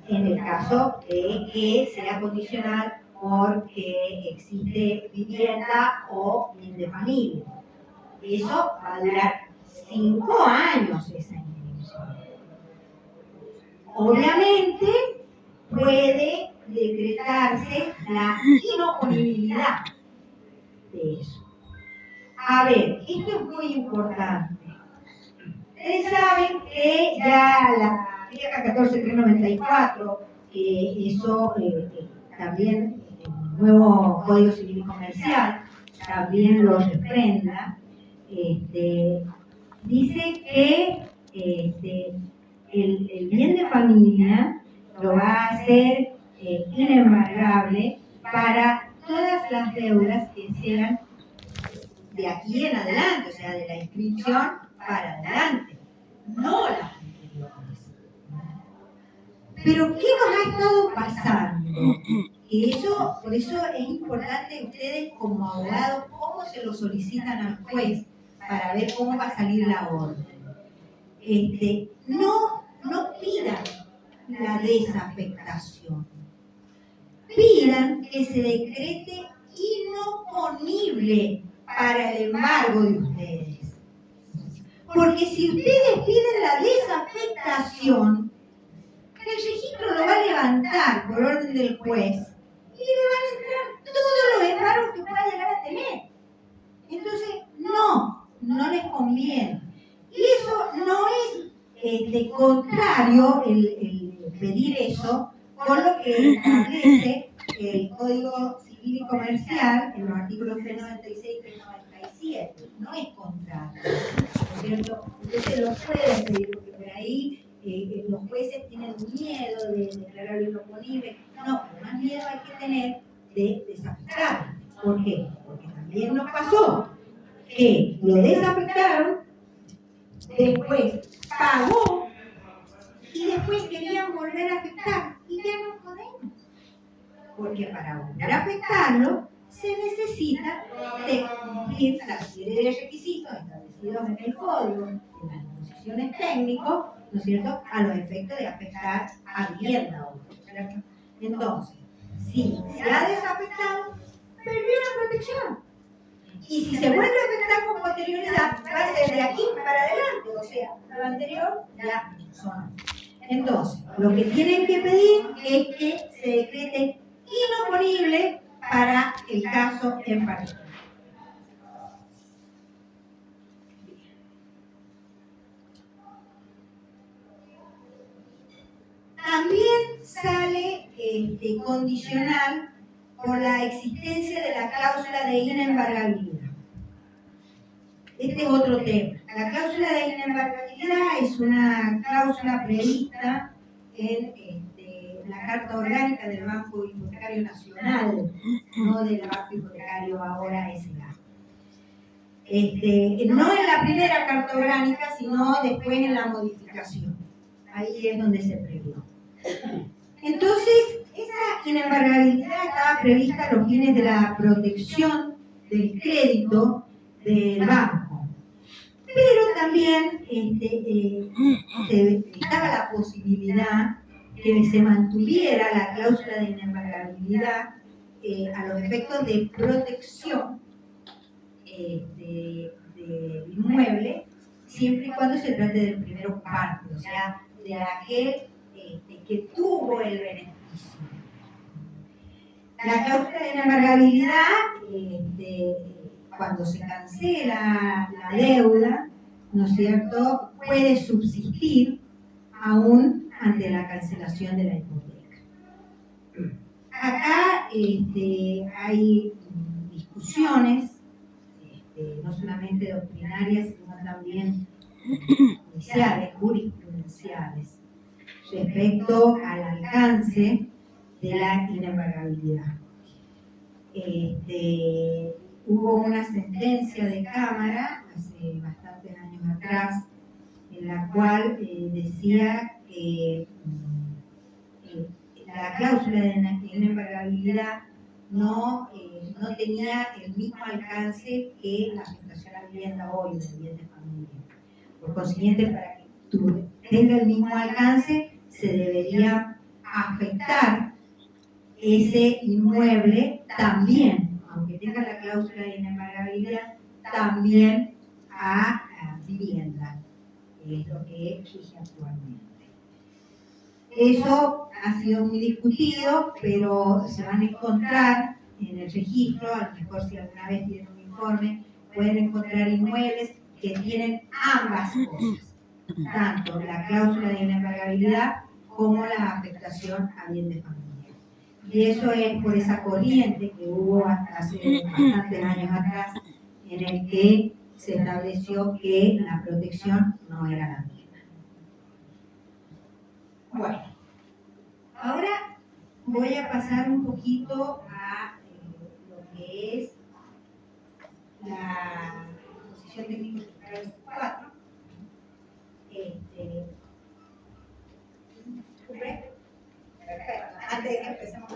En el caso de que sea condicional porque existe vivienda o bien de familia. Eso va a durar 5 años esa inscripción. Obviamente puede decretarse la inoponibilidad de eso. A ver, esto es muy importante. Ustedes saben que ya la Vieja 14394, eso también el nuevo Código Civil y Comercial también lo refrenda, dice que el bien de familia lo va a hacer inembargable para todas las deudas que sean de aquí en adelante, o sea, de la inscripción para adelante, no las anteriores. Pero ¿qué nos ha estado pasando? Y eso, por eso es importante ustedes como abogados, cómo se lo solicitan al juez para ver cómo va a salir la orden. No pidan la desafectación. Pidan que se decrete inoponible para el embargo de ustedes. Porque si ustedes piden la desafectación, el registro lo va a levantar por orden del juez y le van a entrar todos los embargos que pueda llegar a tener. Entonces, no les conviene. Y eso no es contrario el pedir eso con lo que establece el Código Civil y Comercial en los artículos 396 y 397. No es contrario, ¿no es cierto? Entonces lo pueden pedir, porque por ahí los jueces tienen miedo de declarar inoponible. No, pero más miedo hay que tener de desafectar. ¿Por qué? Porque también nos pasó que lo desafectaron, después pagó y después querían volver a afectar y ya no podemos. Porque para volver a afectarlo se necesita de cumplir la serie de requisitos establecidos en el código, en las disposiciones técnicas, ¿no es cierto?, a los efectos de afectar a vivienda. ¿Cierto? Entonces, si se ha desafectado, perdió la protección. Y si se vuelve a afectar con posterioridad, va a ser de aquí para adelante, o sea, lo anterior ya son. Entonces, lo que tienen que pedir es que se decrete inoponible para el caso en particular. También sale condicional por la existencia de la cláusula de inembargabilidad. Este es otro tema. La cláusula de inembargabilidad es una cláusula prevista en la Carta Orgánica del Banco Hipotecario Nacional, no del Banco Hipotecario ahora S.A. No en la primera Carta Orgánica, sino después en la modificación. Ahí es donde se previó. Entonces, esa inembargabilidad estaba prevista a los fines de la protección del crédito del banco. Pero también estaba la posibilidad que se mantuviera la cláusula de inembargabilidad a los efectos de protección del inmueble, siempre y cuando se trate del primer ocupante, o sea, de aquel que tuvo el beneficio. La cláusula de inembargabilidad, cuando se cancela la deuda, ¿no es cierto?, puede subsistir aún ante la cancelación de la hipoteca. Acá hay discusiones, no solamente doctrinarias, sino también jurisprudenciales, respecto al alcance de la inembargabilidad. Hubo una sentencia de Cámara hace bastantes años atrás en la cual decía que la cláusula de inembargabilidad no tenía el mismo alcance que la afectación a vivienda hoy, de bien de familia. Por consiguiente, para que tenga el mismo alcance, se debería afectar ese inmueble también, aunque tenga la cláusula de inembargabilidad, también a vivienda, que es lo que exige actualmente. Eso ha sido muy discutido, pero se van a encontrar en el registro, a lo mejor si alguna vez tienen un informe, pueden encontrar inmuebles que tienen ambas cosas, tanto la cláusula de inembargabilidad como la afectación a bien de familia. Y eso es por esa corriente que hubo hasta hace bastantes años atrás, en el que se estableció que la protección no era la misma. Bueno, ahora voy a pasar un poquito a lo que es la disposición técnica 4. Perfecto. Antes de que empecemos a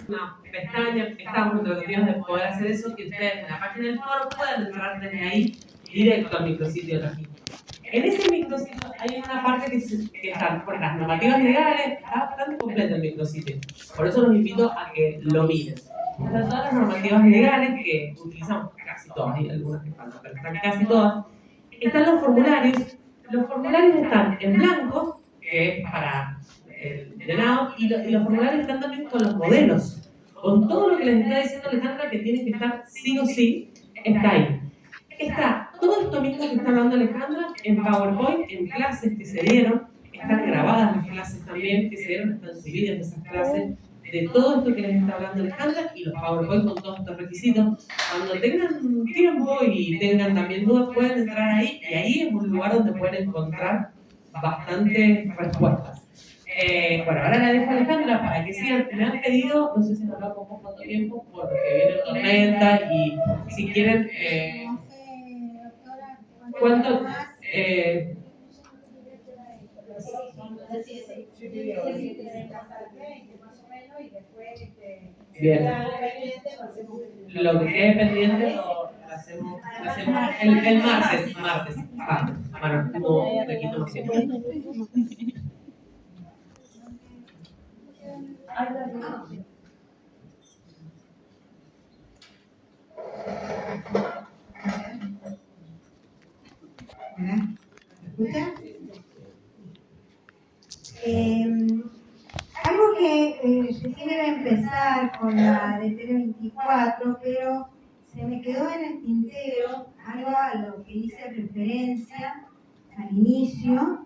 una pestaña, estamos introducidos de poder hacer eso, que ustedes en la página del foro pueden entrar desde ahí directo al micrositio de registro. En ese micrositio hay una parte que está por las normativas legales, está bastante completa el micrositio. Por eso los invito a que lo miren. Están todas las normativas legales que utilizamos, casi todas, hay algunas que faltan, pero están casi todas. Están los formularios están en blanco, que es para el llenado, y los formularios están también con los modelos, con todo lo que les está diciendo Alejandra que tiene que estar sí o sí, está ahí. Está todo esto mismo que está hablando Alejandra en PowerPoint, en clases que se dieron, están grabadas las clases también que se dieron, están subidas esas clases, de todo esto que les está hablando Alejandra, y los PowerPoint con todos estos requisitos. Cuando tengan tiempo y tengan también dudas, pueden entrar ahí, y ahí es un lugar donde pueden encontrar bastantes respuestas. Bueno, ahora la dejo a Alejandra para que sigan. Me han pedido, no sé si nos da con poco tiempo, porque viene tormenta, y si quieren, ¿cuánto? Bien. Lo que quede pendiente lo hacemos el martes. Bueno, no te quito más tiempo. ¿Me escuchan? Algo que recién iba a empezar con la de Tele24, pero se me quedó en el tintero algo a lo que hice referencia al inicio,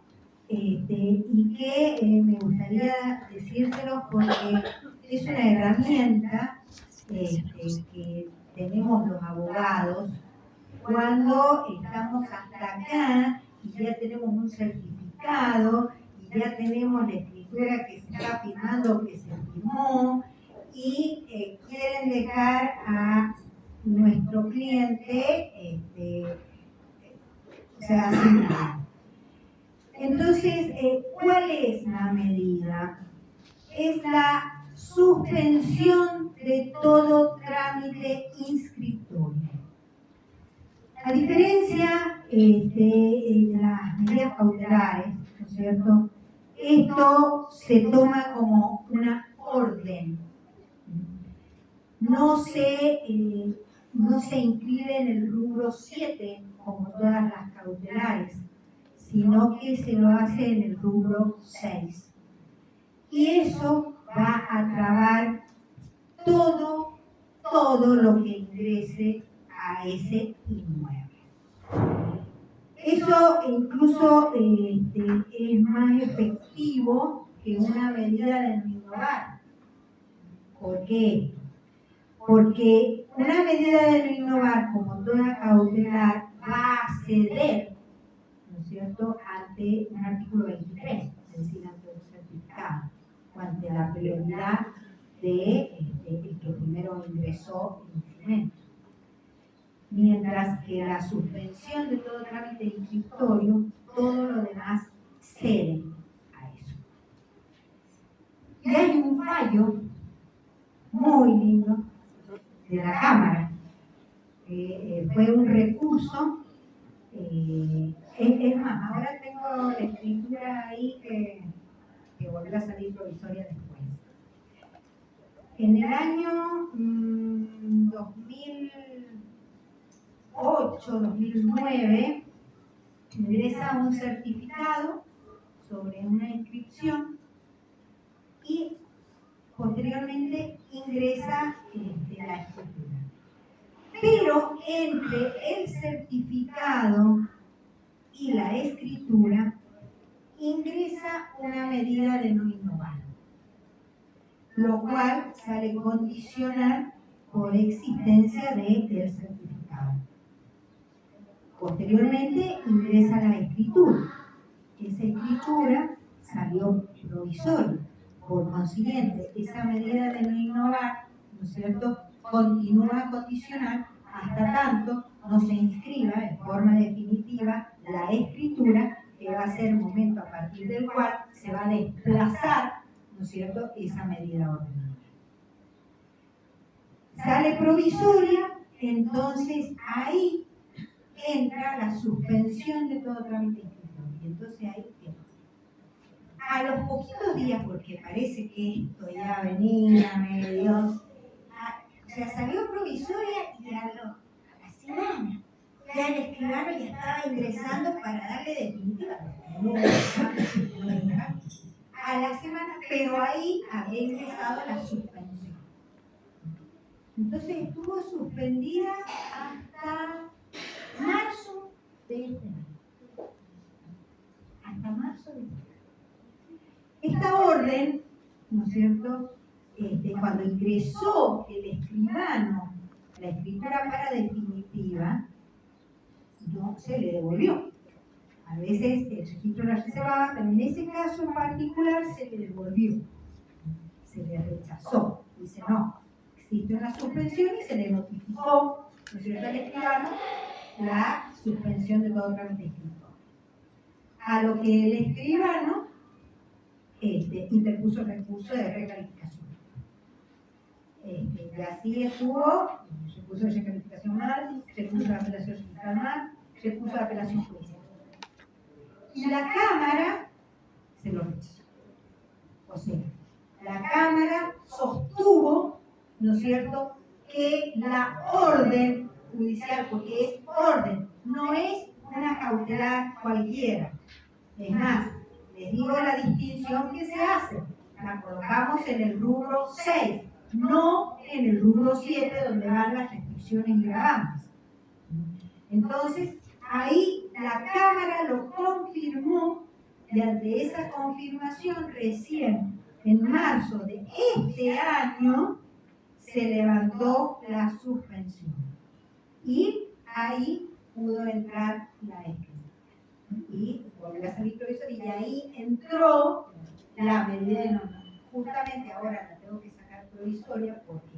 y que me gustaría decírselo porque es una herramienta que tenemos los abogados cuando estamos hasta acá y ya tenemos un certificado y ya tenemos la escritura que se está firmando, que se firmó, y quieren dejar a nuestro cliente asignado. Entonces, ¿cuál es la medida? Es la suspensión de todo trámite inscriptorio. A diferencia de las medidas cautelares, ¿no es cierto? Esto se toma como una orden. No se inscribe en el rubro 7 como todas las cautelares, sino que se lo hace en el rubro 6. Y eso va a trabar todo lo que ingrese a ese inmueble. Eso incluso es más efectivo que una medida de no innovar. ¿Por qué? Porque una medida de no innovar, como toda cautelar, va a ceder, ¿no es cierto?, ante un artículo 23, es decir, ante un certificado, o ante la prioridad de el que primero ingresó el instrumento. Mientras que la suspensión de todo trámite inscriptorio, todo lo demás cede a eso. Y hay un fallo muy lindo de la Cámara. Fue un recurso, es más, ahora tengo la escritura ahí que volvió a salir provisoria después. En el año 2008-2009 ingresa un certificado sobre una inscripción y posteriormente ingresa la escritura. Pero entre el certificado y la escritura ingresa una medida de no innovar, lo cual sale condicional por existencia del certificado. Posteriormente ingresa la escritura. Esa escritura salió provisoria. Por consiguiente, esa medida de no innovar, ¿no es cierto?, continúa condicional hasta tanto no se inscriba en forma definitiva la escritura, que va a ser el momento a partir del cual se va a desplazar, ¿no es cierto?, esa medida ordinaria. Sale provisoria, entonces ahí entra la suspensión de todo trámite inscriptorio. Y entonces ahí queda. A los poquitos días, porque parece que esto ya venía medio, o sea, salió provisoria y a la semana ya el escribano ya estaba ingresando para darle definitiva. A la semana pero ahí había ingresado la suspensión. Entonces estuvo suspendida hasta marzo de este año. Hasta marzo de este año. Esta orden, ¿no es cierto?, cuando ingresó el escribano la escritura para definitiva, no se le devolvió. A veces el registro la reservaba, pero en ese caso en particular se le devolvió. Se le rechazó. Dice, no, existe una suspensión y se le notificó, ¿no es cierto?, al escribano la suspensión de todo trámite escrito. A lo que el escribano interpuso el recurso de recalificación. Y así estuvo, recurso de recalificación mal, recurso de apelación fiscal mal, recurso de apelación judicial. Y la Cámara se lo rechazó. O sea, la Cámara sostuvo, ¿no es cierto?, que la orden judicial, porque es orden, no es una cautelar cualquiera. Es más, les digo la distinción que se hace. La colocamos en el rubro 6, no en el rubro 7, donde van las restricciones y gravames. Entonces, ahí la Cámara lo confirmó, y ante esa confirmación, recién en marzo de este año, se levantó la suspensión. Y ahí pudo entrar la escritura. Y volvió a salir provisoria, y ahí entró la medida de norma. Justamente ahora la tengo que sacar provisoria porque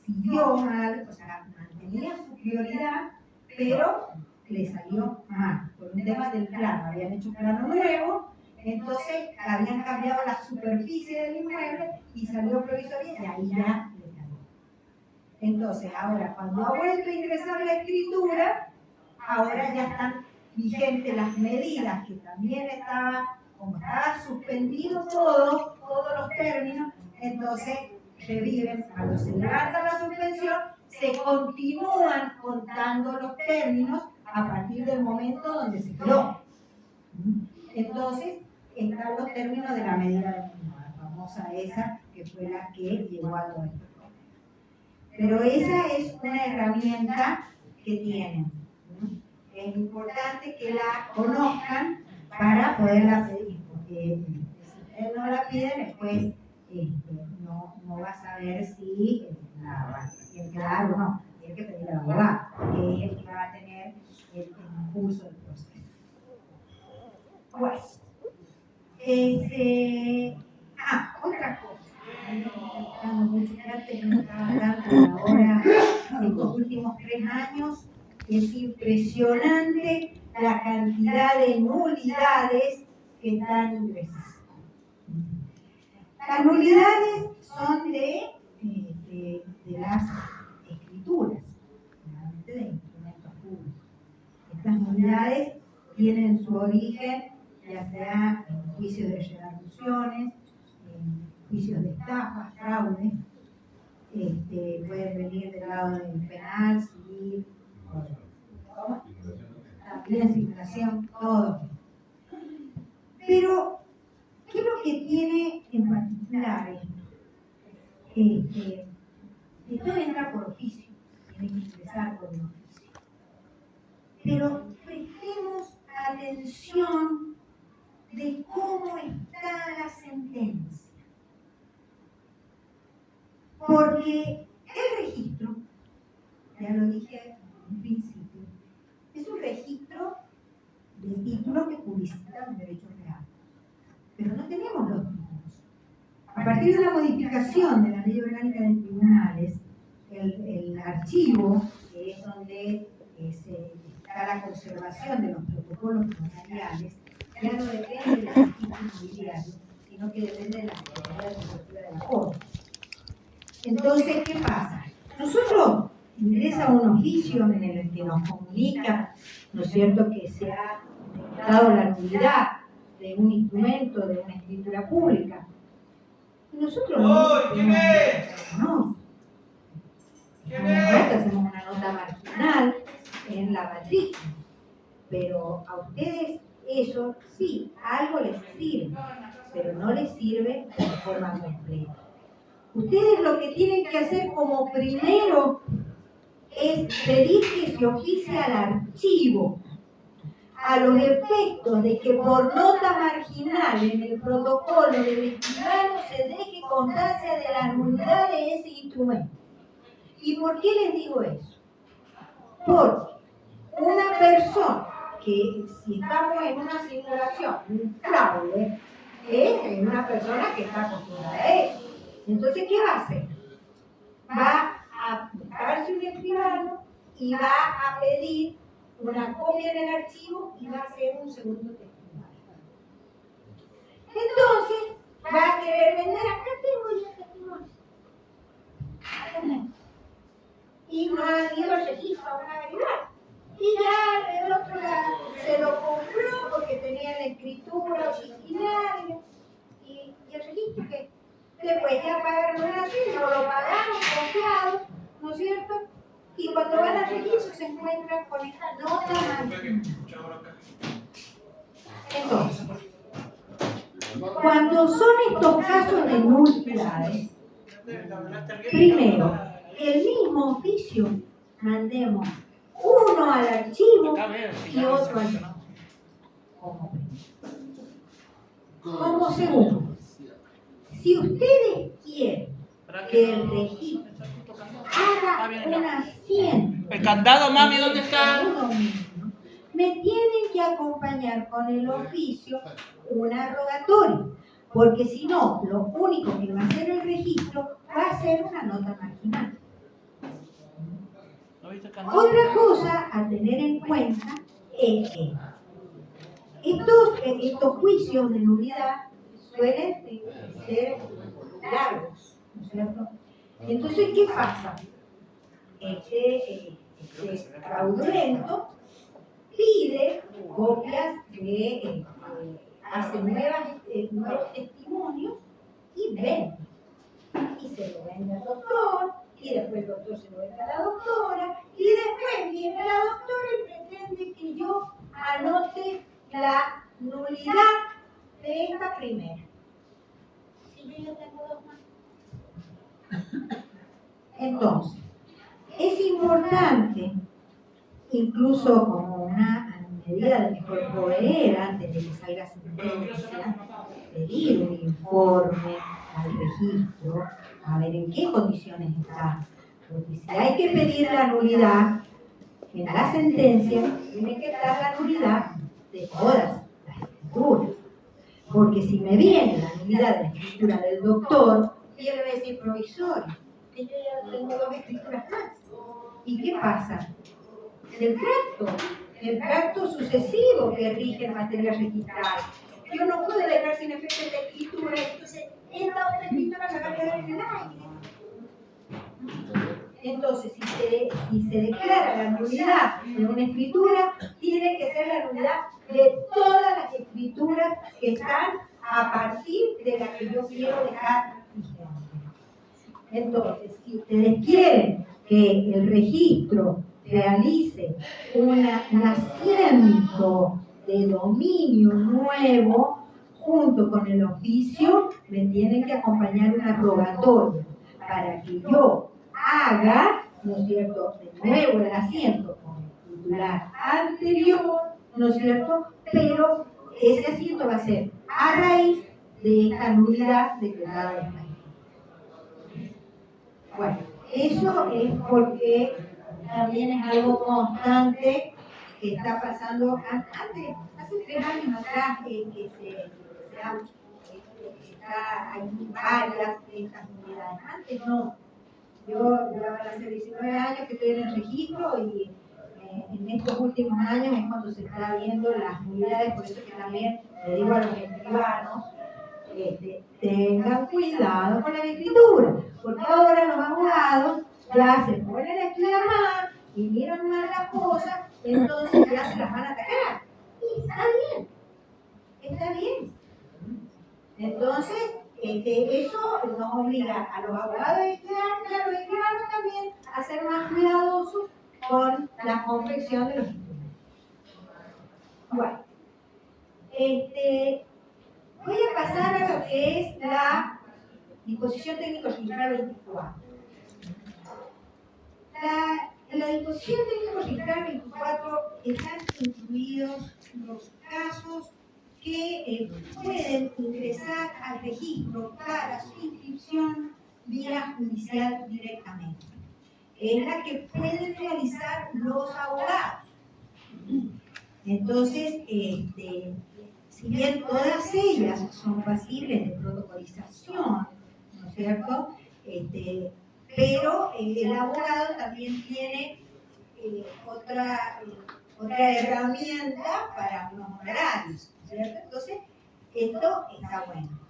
siguió mal, o sea, mantenía su prioridad, pero le salió mal, por un tema del plano. Habían hecho un plano nuevo, entonces habían cambiado la superficie del inmueble y salió provisoria, y ahí ya le salió. Entonces, ahora, cuando ha vuelto a ingresar la escritura, ahora ya están vigentes las medidas, que también estaba, como estaba suspendido todos los términos, entonces reviven. Cuando se levanta la suspensión, se continúan contando los términos a partir del momento donde se quedó. Entonces, están los términos de la medida de mínima, la famosa esa, que fue la que llevó a todo esto. Pero esa es una herramienta que tienen. Es importante que la conozcan para poderla pedir, porque si ustedes no la piden, después no va a saber si la tiene que dar o no. Tiene que pedir al abogado, que es el que va a tener el impulso del proceso. Pues, otra cosa. Mucho que antes no estaba hablando, ahora, estos últimos 3 años, es impresionante la cantidad de nulidades que están ingresando. Las nulidades son de las escrituras, realmente de instrumentos públicos. Estas nulidades tienen su origen ya sea en juicios de redarguciones, en juicios de estafas, fraude, pueden venir del lado del penal, civil, también simulación, todo. Pero, ¿qué es lo que tiene en particular esto? Esto entra por oficio, tiene que ingresar por un oficio. Pero prestemos atención de cómo está la sentencia. Porque el registro, ya lo dije en un principio, es un registro de títulos que publicitan un derecho real. Pero no tenemos los títulos. A partir de la modificación de la Ley Orgánica de Tribunales, el archivo, que es donde está la conservación de los protocolos notariales, ya no depende del registro inmobiliario, sino que depende de la Secretaría de Prefectura de la Corte. Entonces, ¿qué pasa? Nosotros ingresa un oficio en el que nos comunica, ¿no es cierto?, que se ha dado la nulidad de un instrumento, de una escritura pública. Y nosotros no hacemos una nota marginal en la matrícula, pero a ustedes eso sí, algo les sirve. pero no les sirve de forma completa. Ustedes lo que tienen que hacer como primero es pedir que se oficie al archivo a los efectos de que por nota marginal en el protocolo del escribano se deje constancia de la nulidad de ese instrumento. ¿Y por qué les digo eso? Porque una persona que, si estamos en una simulación, un fraude, es una persona que está acostumbrada a eso. Entonces, ¿qué va a hacer? Va a buscarse un escribano y va a pedir una copia en el archivo y va a hacer un segundo testimonio. Entonces, va a querer vender, acá tengo el testimonio. Y no han ido al registro a averiguar. Y ya el otro se lo compró porque tenía la escritura original. ¿Y el registro qué? Después ya pagaron una cifra, lo pagaron confiados, ¿no es cierto? Y cuando van al registro se encuentran con esta nota marginal. Entonces, cuando son estos casos de nulidades, primero, el mismo oficio mandemos uno al archivo y otro al como segundo. Si ustedes quieren que el registro haga un asiento, el candado, mami, ¿dónde está? Me tienen que acompañar con el oficio una rogatoria, porque si no, lo único que va a hacer el registro va a ser una nota marginal. Otra cosa a tener en cuenta es que estos juicios de nulidad suelen ser largos, ¿no es cierto? Entonces, ¿qué pasa? Este fraudulento pide copias de hace nuevos testimonios y vende. Y se lo vende al doctor, y después el doctor se lo vende a la doctora, y después viene la doctora y pretende que yo anote la nulidad de esta primera. Si yo ya tengo dos más. Entonces, es importante, incluso como una medida de mejor poder antes de que salga sentencia, pedir un informe al registro, a ver en qué condiciones está. Porque si hay que pedir la nulidad, en la sentencia tiene que estar la nulidad de todas las escrituras. Porque si me viene la nulidad de la escritura del doctor, quiere decir provisorio, que yo ya tengo dos escrituras más. ¿Y qué pasa? El tracto sucesivo que rige en materia registral. Yo no puedo dejar sin efecto esta escritura, entonces esta otra escritura se va a quedar en el aire. Entonces, si se declara la nulidad de una escritura, tiene que ser la nulidad de todas las escrituras que están a partir de la que yo quiero dejar vigente. Entonces, si ustedes quieren que el registro realice un asiento de dominio nuevo, junto con el oficio, me tienen que acompañar una rogatoria para que yo haga, ¿no es cierto?, de nuevo el asiento con el titular anterior, ¿no es cierto?, pero ese asiento va a ser a raíz de esta nulidad declarada de esta. Bueno, eso es porque también es algo constante que está pasando antes, hace 3 años atrás, que hay varias de estas unidades. Antes no. Yo van a ser 19 años que estoy en el registro y en estos últimos años es cuando se está viendo las unidades, por eso que también le digo a los escribanos, tengan cuidado con la escritura, porque ahora los abogados ya se ponen a exclamar y miran mal las cosas, entonces ya se las van a atacar. Y está bien. Entonces, eso nos obliga a los abogados y a los escribanos también a ser más cuidadosos con la confección de los instrumentos. Bueno, voy a pasar pasar a lo que es la disposición técnico registral 24. En la disposición técnico registral 24 están incluidos los casos que pueden ingresar al registro para su inscripción vía judicial directamente. Es la que pueden realizar los abogados. Entonces, si bien todas ellas son pasibles de protocolización, ¿no es cierto? Pero el abogado también tiene otra herramienta para unos honorarios, ¿no es cierto? Entonces, esto está bueno.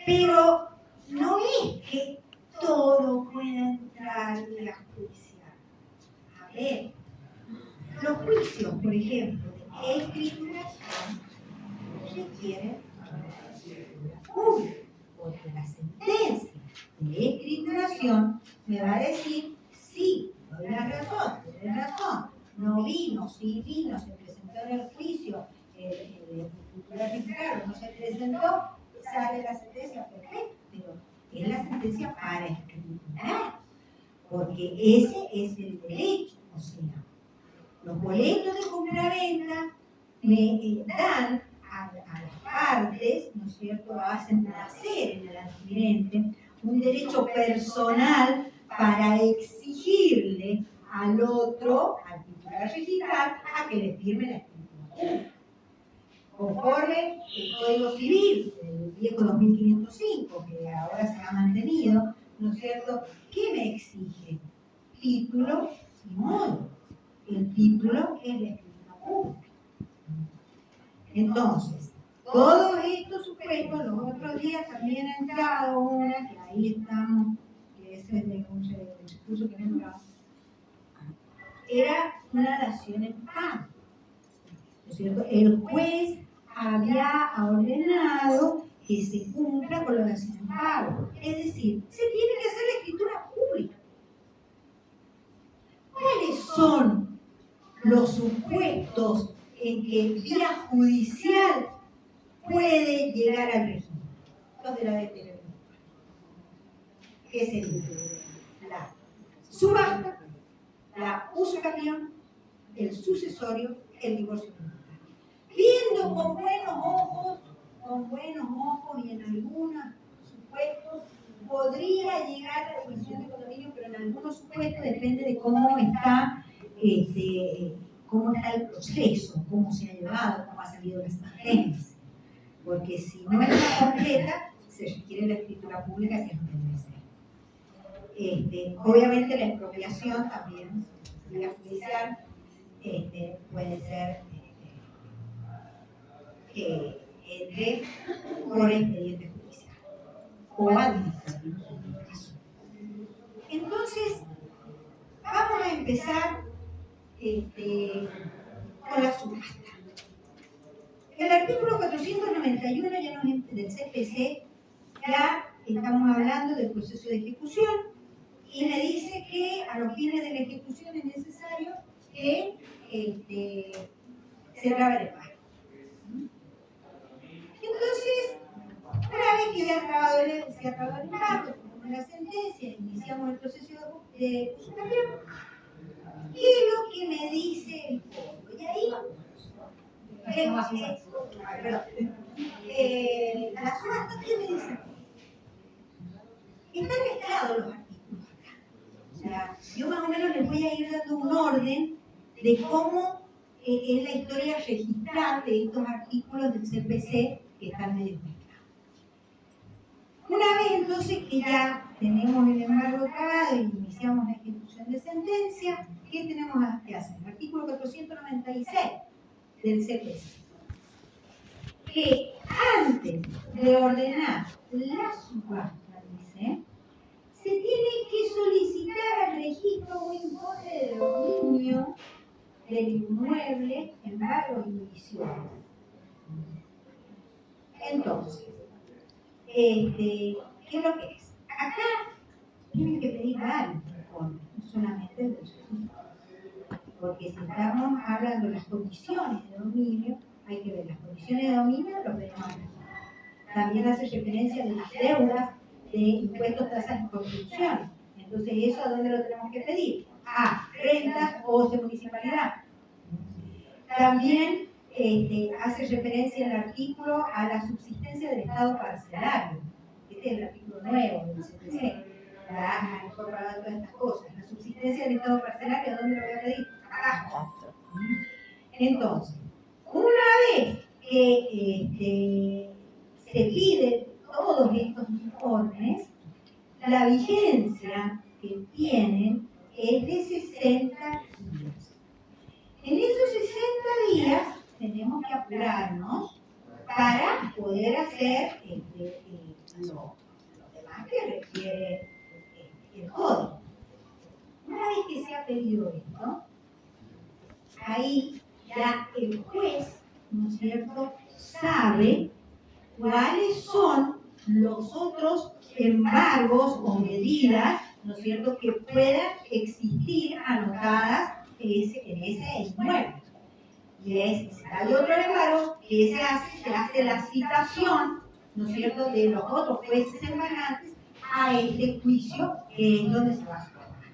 Pero no es que todo pueda entrar en la judicial. A ver, los juicios, por ejemplo, de escrituración requieren escritura pública, porque la sentencia de escrituración me va a decir sí, doy la razón, tienes razón, no vino, sí vino, se presentó en el juicio, escritura registral, no se presentó, sale la sentencia, perfecto, pero es la sentencia para escriturar, porque ese es el derecho, o sea, los boletos de compraventa me dan a las partes, ¿no es cierto?, hacen nacer en el adquirente un derecho personal para exigirle al otro, al titular registral, a que le firme la escritura. Conforme el Código Civil, el viejo 2505, que ahora se ha mantenido, ¿no es cierto?, ¿qué me exige? Título y modo. El título es la escritura pública. Entonces, todos estos supuestos, los otros días también ha entrado una, que ahí estamos, que ese es de un recurso que no entraba, era una dación en pago. ¿No es cierto? El juez había ordenado que se cumpla con la dación en pago. Es decir, se tiene que hacer la escritura pública. ¿Cuáles son los supuestos en que vía judicial puede llegar al registro? Los de la detención. ¿Qué sería? La subasta, la usucapión, el sucesorio, el divorcio. Viendo con buenos ojos y en algunos supuestos podría llegar a la división de condominio, pero en algunos supuestos depende de cómo está el proceso, cómo se ha llevado, cómo ha salido la génesis. Porque si no está completa, se requiere la escritura pública, que es lo que debe ser. Obviamente la expropiación también, vía judicial, puede ser que entre por expediente judicial o administrativo. Entonces, vamos a empezar con la subasta. El artículo 491 del CPC ya estamos hablando del proceso de ejecución y me dice que a los fines de la ejecución es necesario que se grabe el pago. Entonces, una vez que se ha acabado el pago, con la sentencia, iniciamos el proceso de usucapión. ¿Qué es lo que me dice el código? Y ahí la subasta, ¿qué me dice? Están mezclados los artículos acá. O sea, yo más o menos les voy a ir dando un orden de cómo es la historia registral de estos artículos del CPC que están medio mezclados. Una vez entonces que ya tenemos el embargo trabado y iniciamos la ejecución de sentencia, ¿qué tenemos que hacer? El artículo 496 del CPC. Que antes de ordenar la subasta, dice, se tiene que solicitar al registro un informe de dominio del inmueble, embargo y división. Entonces, ¿qué es lo que es? Acá tienen que pedir varios informes, no solamente el registro. Porque si estamos hablando de las condiciones de dominio, hay que ver las condiciones de dominio, lo pedimos al registro. también hace referencia de las deudas de impuestos, tasas y construcción. Entonces, ¿eso a dónde lo tenemos que pedir? A rentas o de municipalidad. También hace referencia el artículo a la subsistencia del Estado parcelario. Este es el artículo nuevo del CPC. Ha incorporado todas estas cosas. La subsistencia del Estado parcelario, ¿dónde lo voy a pedir? Acá. Entonces, una vez que se piden todos estos informes, la vigencia que tienen es de 60 días. En esos 60 días tenemos que apurarnos para poder hacer lo demás que requiere el código. Una vez que se ha pedido esto, ahí ya el juez, ¿no es cierto?, sabe cuáles son los otros embargos o medidas, ¿no es cierto?, que puedan existir anotadas en ese inmueble. Y es, si hay otro embargo, que se hace la citación, ¿no es cierto?, de los otros jueces embargantes a este juicio, que es donde se va a trabajar.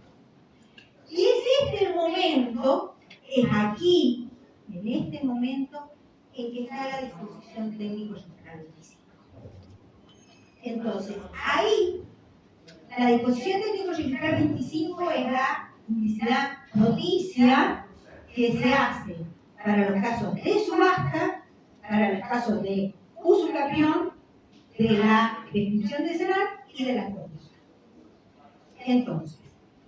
Y es el momento, es aquí, en este momento, en que está la disposición técnico registral 25. Entonces, ahí, la disposición técnico registral 25 es la publicidad noticia que se hace para los casos de subasta, para los casos de usucapión, de la prescripción decenal y de la expropiación. Entonces,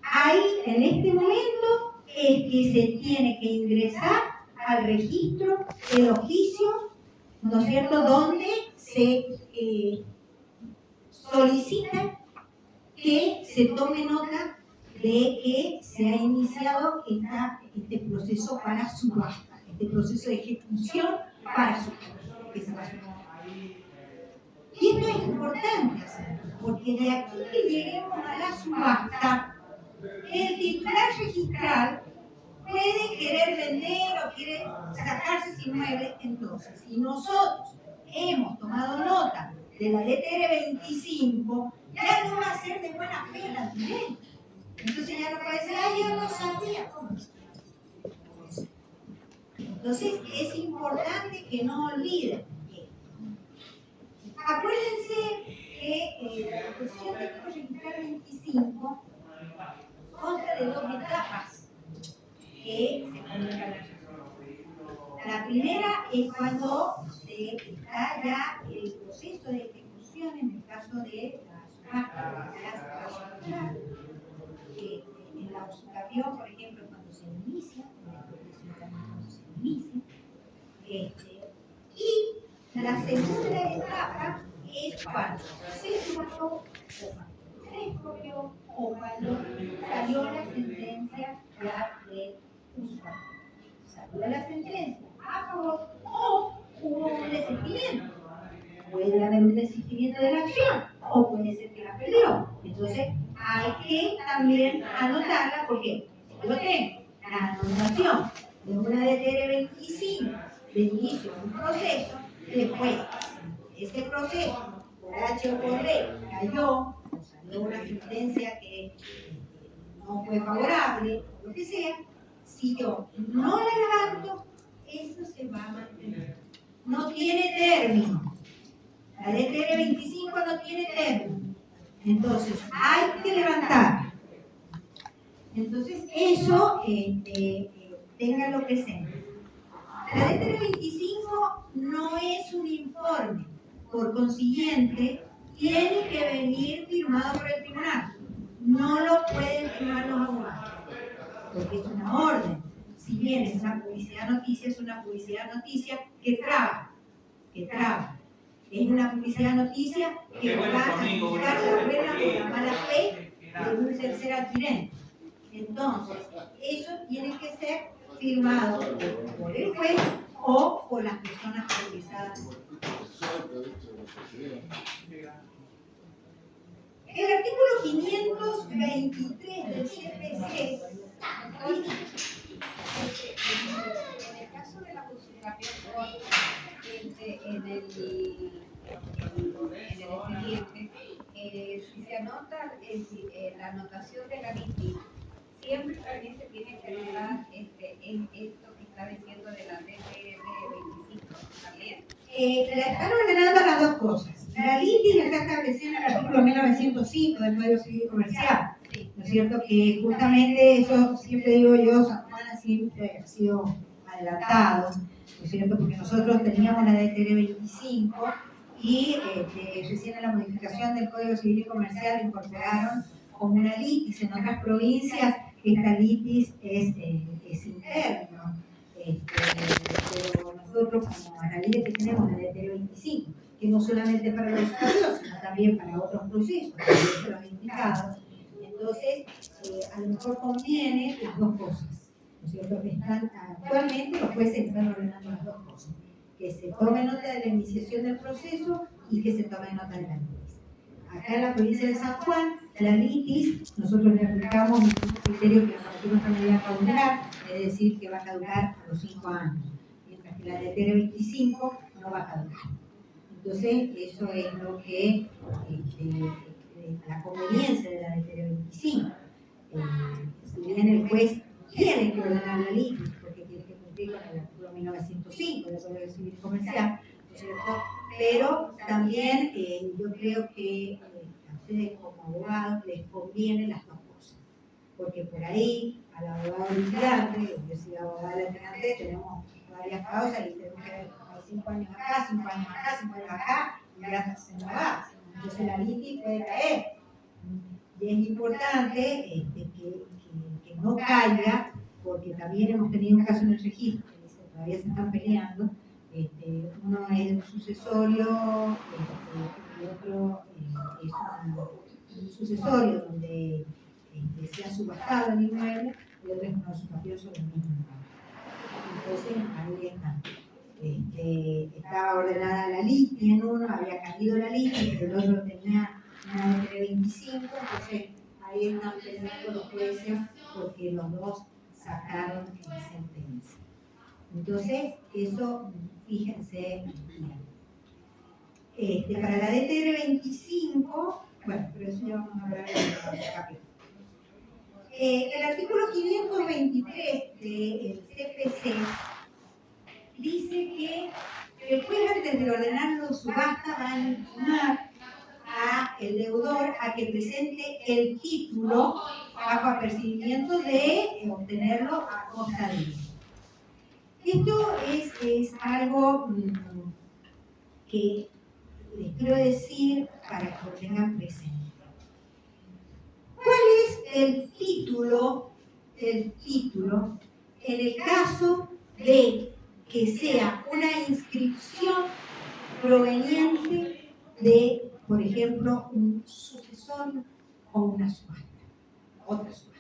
ahí, en este momento, es que se tiene que ingresar al registro del oficio, ¿no es cierto?, donde se solicita que se tome nota de que se ha iniciado este proceso para subasta, este proceso de ejecución para subasta, que se va a subastar. Y esto es importante hacerlo, porque de aquí que lleguemos a la subasta, el titular registral puede querer vender o quiere sacarse ese inmueble. Entonces, si nosotros hemos tomado nota de la DTR 25, ya no va a ser de buena fe el adquirente. Entonces ya no puede decir, yo no sabía cómo es. Entonces es importante que no olviden. Acuérdense que la disposición técnico registral 25 consta de dos etapas que se comunican a la primera es cuando está ya el proceso de ejecución en el caso de la subasta. En la usucapión, por ejemplo, cuando se inicia, en la expropiación también cuando se inicia. Y la segunda etapa es cuando se subastó o cuando se expropió o cuando salió la sentencia ya de usucapión. Salió la sentencia a favor o hubo un desistimiento. Puede haber un desistimiento de la acción o puede ser que la perdió. Entonces hay que también anotarla porque si yo tengo la anotación de una DTR 25 de inicio de un proceso, después ese proceso por H o por B cayó, o salió una sentencia que no fue favorable, o lo que sea, si yo no la levanto, eso se va a mantener. No tiene término. La DTR 25 no tiene término. Entonces, hay que levantar. Entonces, eso ténganlo presente. La DTR 25 no es un informe. Por consiguiente, tiene que venir firmado por el tribunal. No lo pueden firmar los abogados, porque es una orden. Si bien es una publicidad noticia, es una publicidad noticia que traba. Es una publicidad noticia que va a justificar la buena o la mala fe de un tercer adquirente. Entonces, eso tiene que ser firmado por el juez o por las personas autorizadas. El artículo 523 del CPC, en el caso de la justificación en el nota la anotación de la litis, siempre también se tiene que notar en esto que está diciendo de la DTR 25 también. Están ordenando las dos cosas. La litis está establecida en el artículo 1905 del Código Civil Comercial. ¿No es cierto? Que justamente eso, siempre digo yo, San Juan siempre ha sido adelantado, ¿no es cierto? Porque nosotros teníamos la DTR 25 y recién en la modificación del Código Civil y Comercial incorporaron como una litis. En otras provincias esta litis es interno, pero nosotros como analistas que tenemos la DTR 25, que no solamente para los estados, sino también para otros procesos, como los indicados. Entonces, a lo mejor conviene las dos cosas, ¿no es cierto? Que están actualmente los jueces están ordenando las dos cosas, que se tome nota de la iniciación del proceso y que se tome nota de la litis. Acá en la provincia de San Juan, la litis, nosotros le aplicamos un criterio que nosotros nuestra medida cautelar, es decir, que va a caducar a los 5 años, mientras que la DTR 25 no va a caducar. Entonces, eso es lo que la conveniencia de la DTR 25. Si bien el juez tiene que ordenar la litis, porque tiene que cumplir con el artículo 1905 del Código Civil y Comercial, ¿no es cierto? Pero también yo creo que a ustedes como abogados les conviene las dos cosas, porque por ahí al abogado litigante, yo soy abogada litigante, tenemos varias causas y tenemos que ver 5 años acá, 5 años acá, 5 años acá, y ya se nos va. Entonces la litis puede caer. Y es importante que no caiga, porque también hemos tenido un caso en el registro, que todavía se están peleando. Uno es un sucesorio, y otro es un sucesorio donde se ha subastado el inmueble, y otro es una usurpación sobre el mismo inmueble. Entonces, ahí está. Estaba ordenada la litis en uno, había caído la litis, pero el otro tenía una DTR 25, entonces ahí están peleando los jueces porque los dos sacaron sentencia. Entonces, eso, fíjense bien. Para la DTR 25, bueno, pero eso ya vamos a hablar en el capítulo. El artículo 523 del CPC dice que el juez, antes de ordenar la subasta, va a informar a el deudor a que presente el título bajo apercibimiento de obtenerlo a costa de él. Esto es algo que les quiero decir para que lo tengan presente. ¿Cuál es el título en el caso de que sea una inscripción proveniente de, por ejemplo, un sucesorio o una subasta, otra subasta?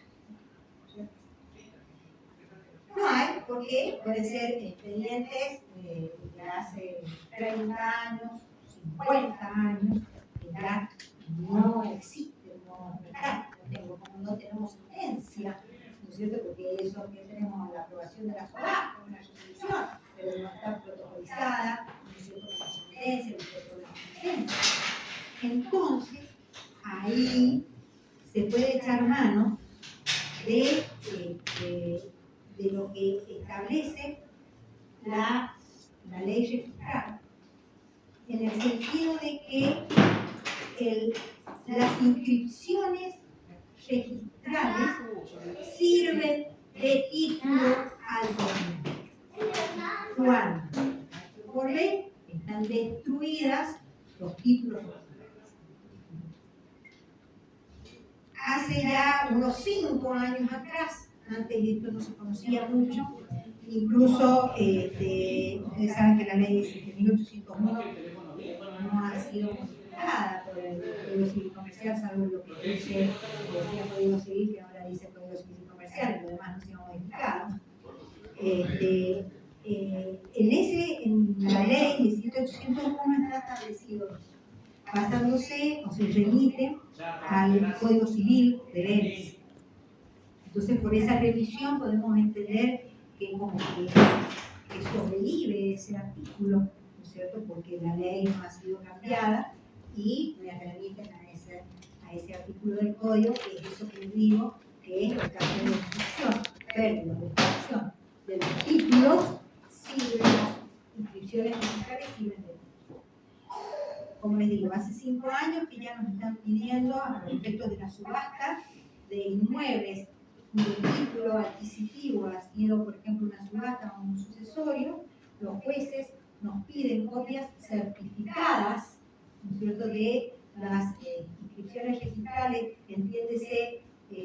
No hay, porque pueden ser expedientes de hace 30 años, 50 años, que ya no existen, no tenemos sentencia, ¿no es cierto? Porque eso que tenemos la aprobación de la subasta, una resolución, pero no está protocolizada, ¿no es cierto? Con la sentencia, con la sentencia. Entonces, ahí se puede echar mano de lo que establece la ley registral, en el sentido de que las inscripciones registrales sirven de título al gobierno. Cuando por ley están destruidas los títulos. Hace ya unos 5 años atrás, antes esto no se conocía mucho, incluso ustedes saben que la ley dice que 1801 no ha sido modificada por el Código Civil Comercial, salvo lo que decía Código Civil, que ahora dice Código Civil Comercial, y lo demás no ha sido modificado. En la ley 1801 está establecido eso, basándose o se remite al Código Civil de Vélez. Entonces, por esa revisión podemos entender que como que sobrevive ese artículo, ¿no es cierto? Porque la ley no ha sido cambiada y me remiten a a ese artículo del código, que es eso que les digo, que es el caso de inscripción, pérdida o destrucción de los títulos, si las inscripciones digitales sirven de título. Como les digo, hace 5 años que ya nos están pidiendo, a los efectos de la subasta de inmuebles cuyo título adquisitivo ha sido, por ejemplo, una subasta o un sucesorio, los jueces nos piden copias certificadas, ¿no es cierto?, de las inscripciones registrales, entiéndese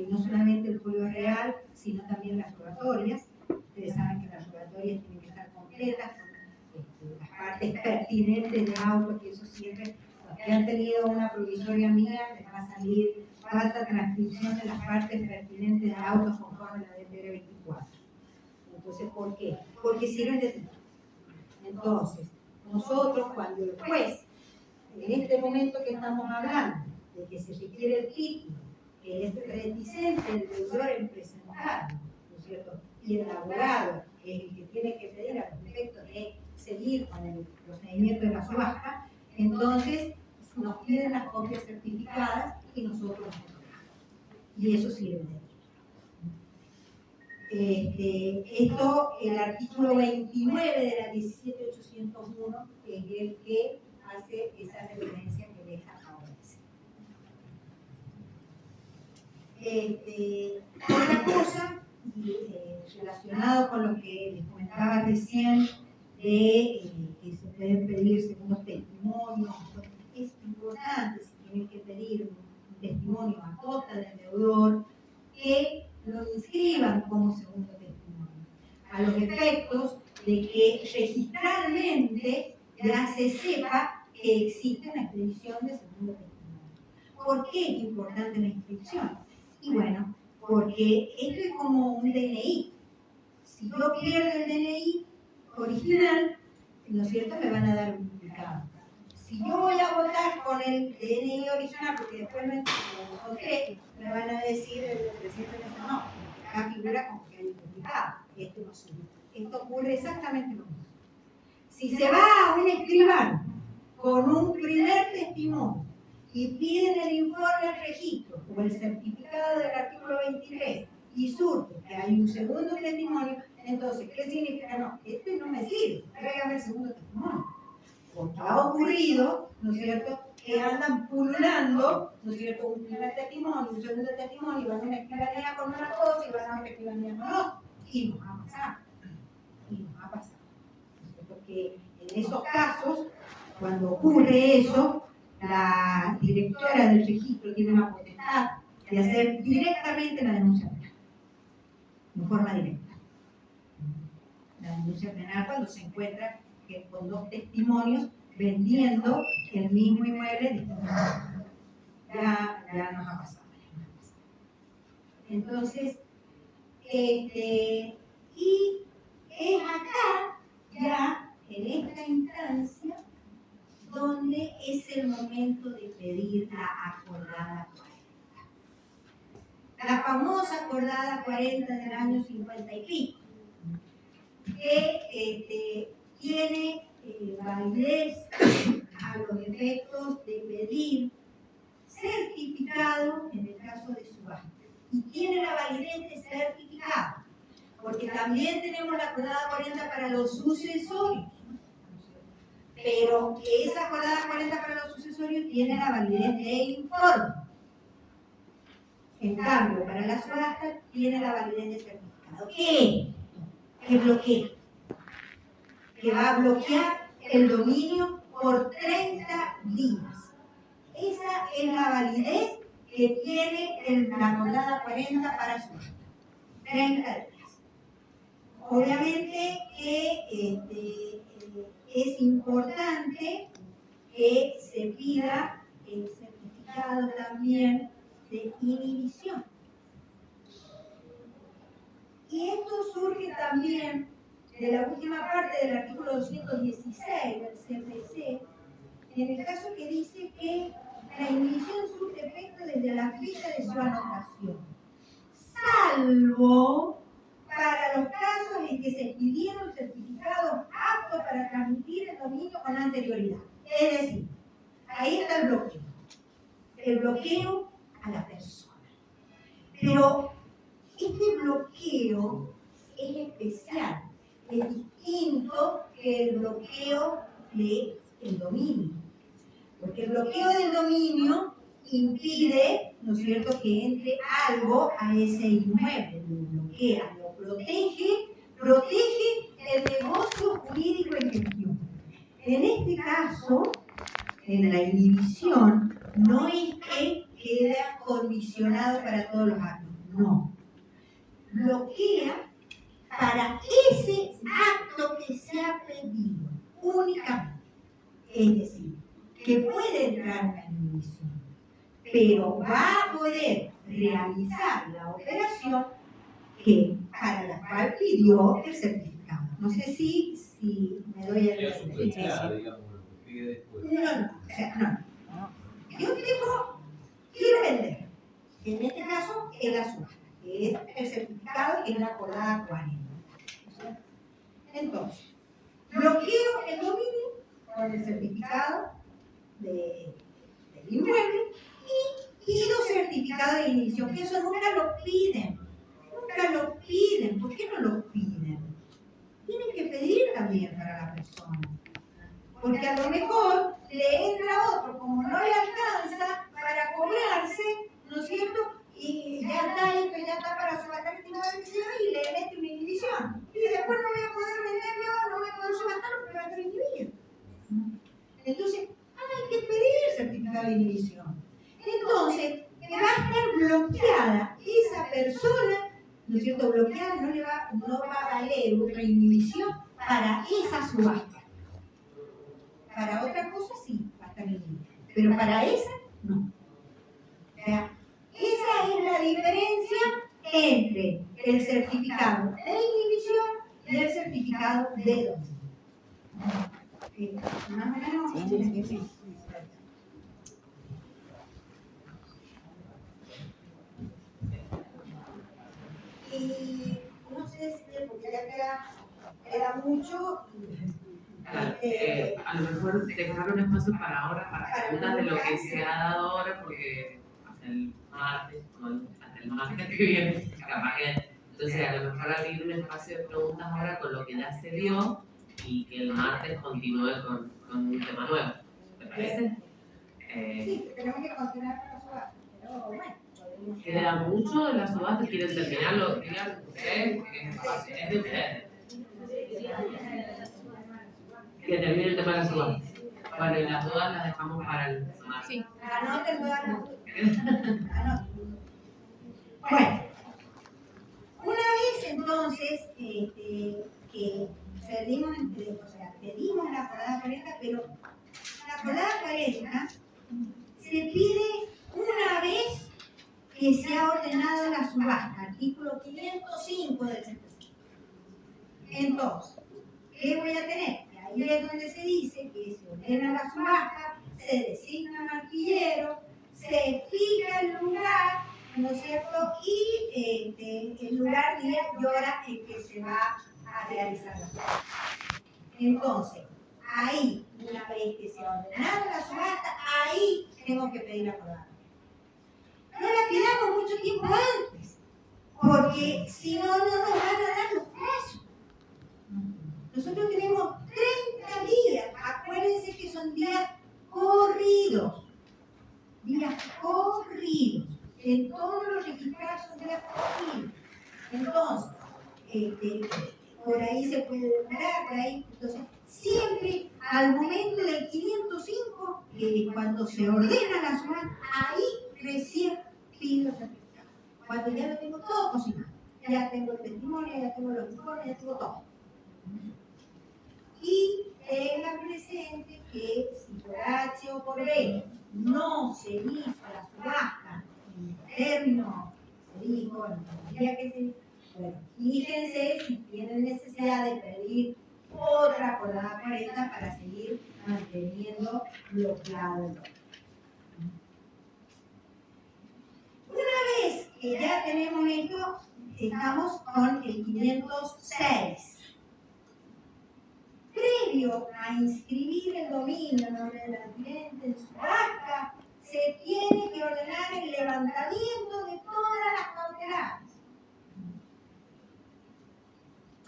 no solamente el folio real, sino también las rogatorias. Ustedes saben que las rogatorias tienen que estar completas con las partes pertinentes de auto, que eso siempre, los que han tenido una provisoria mía, les va a salir falta transcripción de las partes pertinentes de autos conforme a la DTR 24. Entonces, ¿por qué? Porque sirven de título. Entonces, nosotros, cuando el juez, en este momento que estamos hablando, de que se requiere el título, que es reticente el deudor en presentarlo, ¿no es cierto?, y el abogado, que es el que tiene que pedir a los efectos de seguir con el procedimiento de la subasta, entonces nos piden las copias certificadas y nosotros las entregamos. Y eso sirve de esto, el artículo 29 de la 17801 es el que hace esa referencia que les acabo de decir. Otra cosa, relacionado con lo que les comentaba recién, de que se pueden pedir segundos testimonios, es importante, si tienen que pedir un testimonio a costa del deudor, que lo inscriban como segundo testimonio, a los efectos de que registralmente ya se sepa que existe una expedición de segundo testimonio. ¿Por qué es importante la inscripción? Y bueno, porque esto es como un DNI. Si yo pierdo el DNI original, ¿no es cierto?, me van a dar un duplicado. Si yo voy a votar con el DNI original, porque después me encontré, me van a decir el presidente de no, acá figura como que hay un duplicado. Esto no sirve. Esto ocurre exactamente lo mismo. Si se va a un escribano con un primer testimonio y piden el informe al registro o el certificado del artículo 23 y surge que hay un segundo testimonio, entonces, ¿qué significa? No, este no me sirve, tráigame el segundo testimonio. Porque ha ocurrido, ¿no es cierto?, que andan pululando, ¿no es cierto?, un primer testimonio, un segundo testimonio, y van a una escribanía con una cosa y van a otra escribanía con otra. Y nos va a pasar. Y nos va a pasar. ¿No es cierto? Que en esos casos, cuando ocurre eso, la directora del registro tiene la potestad de hacer directamente la denuncia penal, en forma directa. La denuncia penal cuando se encuentra que con 2 testimonios vendiendo el mismo inmueble. Ya nos ha pasado. Entonces, y es acá, ya en esta instancia, donde es el momento de pedir la acordada 40. La famosa acordada 40 del año 50 y pico, que tiene validez a los efectos de pedir certificado en el caso de subasta. Y tiene la validez de certificado, porque también tenemos la acordada 40 para los sucesorios. Pero esa acordada 40 para los sucesorios tiene la validez de informe. En cambio, para la subasta tiene la validez de certificado. ¿Qué es? Que bloquea. Que va a bloquear el dominio por 30 días. Esa es la validez que tiene la acordada 40 para subasta. 30 días. Obviamente que es importante que se pida el certificado también de inhibición. Y esto surge también de la última parte del artículo 216 del CPC, en el caso que dice que la inhibición surge efecto desde la fecha de su anotación, salvo para los casos en que se pidieron certificados aptos para transmitir el dominio con anterioridad. Es decir, ahí está el bloqueo. El bloqueo a la persona. Pero este bloqueo es especial, es distinto que el bloqueo del dominio. Porque el bloqueo del dominio impide, ¿no es cierto?, que entre algo a ese inmueble, lo bloquea, lo protege el negocio jurídico en gestión. En este caso, en la inhibición, no es que queda condicionado para todos los actos, no. Bloquea para ese acto que se ha pedido, únicamente. Es decir, que puede entrar una inhibición, pero va a poder realizar la operación para la cual pidió el certificado. No sé si me doy el entender. No. Yo quiero vender. En este caso, es la subasta, que es el certificado que es la acordada 40. Entonces, bloqueo el dominio con el certificado del inmueble y pido certificado de inhibición, que eso nunca lo piden. Nunca lo piden. ¿Por qué no lo piden? Tienen que pedir también para la persona. Porque a lo mejor le entra otro, como no le alcanza para cobrarse, ¿no es cierto? Y ya está esto, ya está para subastar este inmueble y le mete una inhibición. Y después no voy a poder vender yo, no voy a poder subastarlo porque va a estar inhibido. Entonces, hay que pedir certificado de inhibición. Entonces, va a estar bloqueada esa persona, ¿no es cierto? Bloqueada no va a valer otra inhibición para esa subasta. Para otra cosa sí, va a estar inhibida. Pero para esa, no. O sea, esa es la diferencia entre el certificado de inhibición y el certificado de dominio. ¿Más o menos? Sí. Y no sé si porque ya queda mucho. A lo mejor dejar un espacio para ahora, para preguntas de lo que se ha dado ahora, porque hasta el martes que viene, capaz que. Entonces, a lo mejor abrir un espacio de preguntas ahora con lo que ya se dio y que el martes continúe con un tema nuevo. ¿Te parece? Sí, tenemos que continuar con la subasta, pero bueno. ¿Queda mucho de la subasta? ¿Quieren terminarlo? Digan ustedes, porque es de ustedes. Que termine el tema de la subasta. Bueno, y las dudas las dejamos para el martes. Sí, anoten todas las dudas. Bueno, una vez entonces que pedimos la acordada 40, pero la acordada 40 se pide una vez que se ha ordenado la subasta, artículo 505 del CPC. Entonces, ¿qué voy a tener? Que ahí es donde se dice que se ordena la subasta, se designa un arquillero, se fija el lugar, ¿no es cierto? Y el lugar, día y hora en que se va a realizar la subasta. Entonces, ahí, una vez que se ha ordenado la subasta, ahí tengo que pedir la acordada. No la pidamos mucho tiempo antes, porque si no, no nos van a dar los plazos. Nosotros tenemos 30 días, acuérdense que son días corridos. En todos los registrados son días corridos. Entonces, por ahí se puede demorar, por ahí. Entonces, siempre al momento del 505, cuando se ordena la subasta, ahí recién pido certificado. Cuando ya lo tengo todo cocinado. Ya tengo el testimonio, ya tengo los informes, ya tengo todo. Y tenga presente que si por H o por B no se hizo la subasta en el término, se dijo, en el día que se hizo, bueno, fíjense si tienen necesidad de pedir otra acordada 40 para seguir manteniendo bloqueado el otro. Una vez que ya tenemos esto, estamos con el 506. Previo a inscribir el dominio en nombre del adquirente en su acta, se tiene que ordenar el levantamiento de todas las cautelares.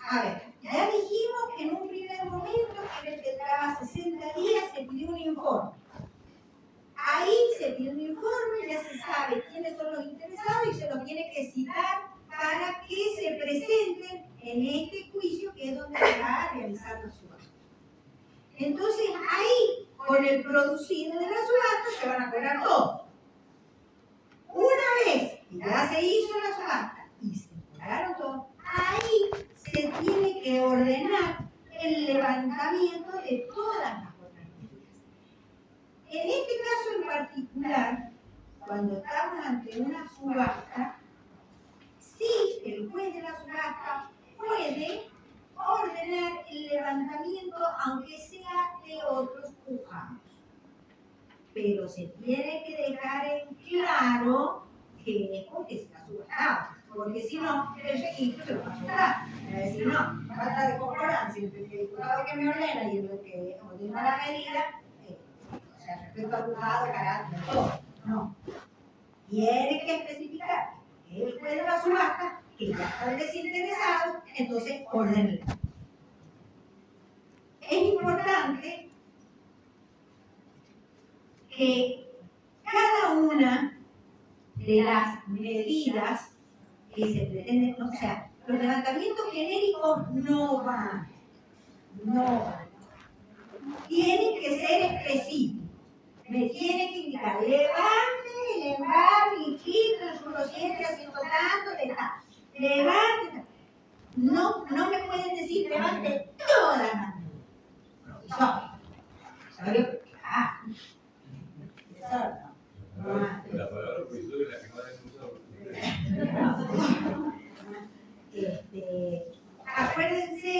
A ver, ya dijimos que en un primer momento, que en el que traba 60 días, se pidió un informe. Ahí se pide un informe, ya se sabe quiénes son los interesados y se los tiene que citar para que se presenten en este juicio, que es donde se va a realizar la subasta. Entonces ahí, con el producido de la subasta, se van a cobrar todos. Una vez que ya se hizo la subasta y se cobraron todos, ahí se tiene que ordenar el levantamiento de todas las otras medidas. En este caso en particular, cuando estamos ante una subasta, sí, el juez de la subasta puede ordenar el levantamiento, aunque sea de otros juzgados. Pero se tiene que dejar en claro que es porque se está subastado. Porque si no, el registro se lo va a soltar. Es decir, no, falta de concordancia entre el diputado que me ordena y el que ordena la medida, o sea, respecto al juzgado, carácter, todo. No. Tiene que especificar que el juez de la subasta, que ya está desinteresado, entonces ordena. Es importante que cada una de las medidas que se pretenden, o sea, los levantamientos genéricos no van. Tienen que ser específicos. Me tiene que indicar, levante el embargo y quito el suelo 7 haciendo tanto de tal. Levante. No me pueden decir, levante todas las medidas. ¿Sabes? La palabra provisoria es la que más acuérdense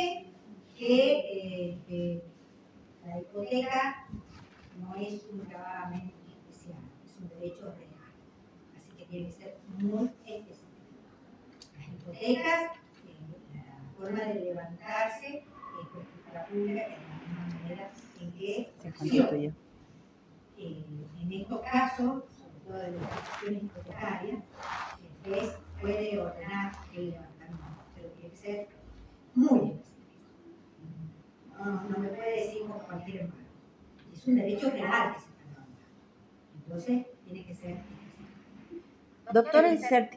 que la hipoteca no es un gravamen especial, es un derecho real. Así que tiene que ser muy específico. Las hipotecas, la forma de levantarse es por escritura pública, que es la misma manera en que se constituye. En estos casos, sobre todo de las instituciones hipotecarias, el juez puede ordenar el levantamiento, pero tiene que ser muy específico. No me puede decir como cualquier embargo. Es un derecho real que se está levantando. Entonces, tiene que ser específico. Doctora,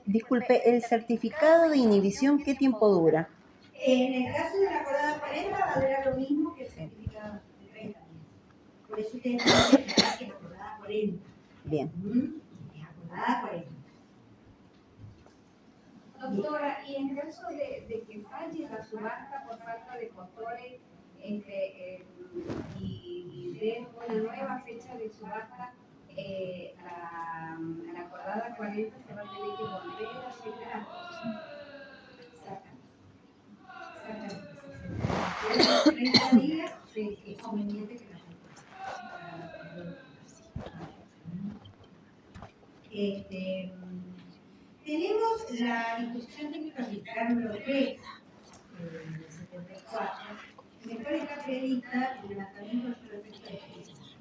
disculpe, ¿el certificado de inhibición qué tiempo dura? En el caso de la acordada 40 va a durar lo mismo que el certificado de 30 días. Por eso ustedes tienen que esperar que es acordada 40. Bien. Es acordada 40. Doctora, y en caso de que falle la subasta por falta de postores y den una nueva fecha de subasta, la acordada 40 se va a tener que volver a llegar. Exactamente. 30 días es conveniente que la gente. Tenemos la disposición técnica militar número 3 del 74, en el cual está prevista el levantamiento del efecto de justicia.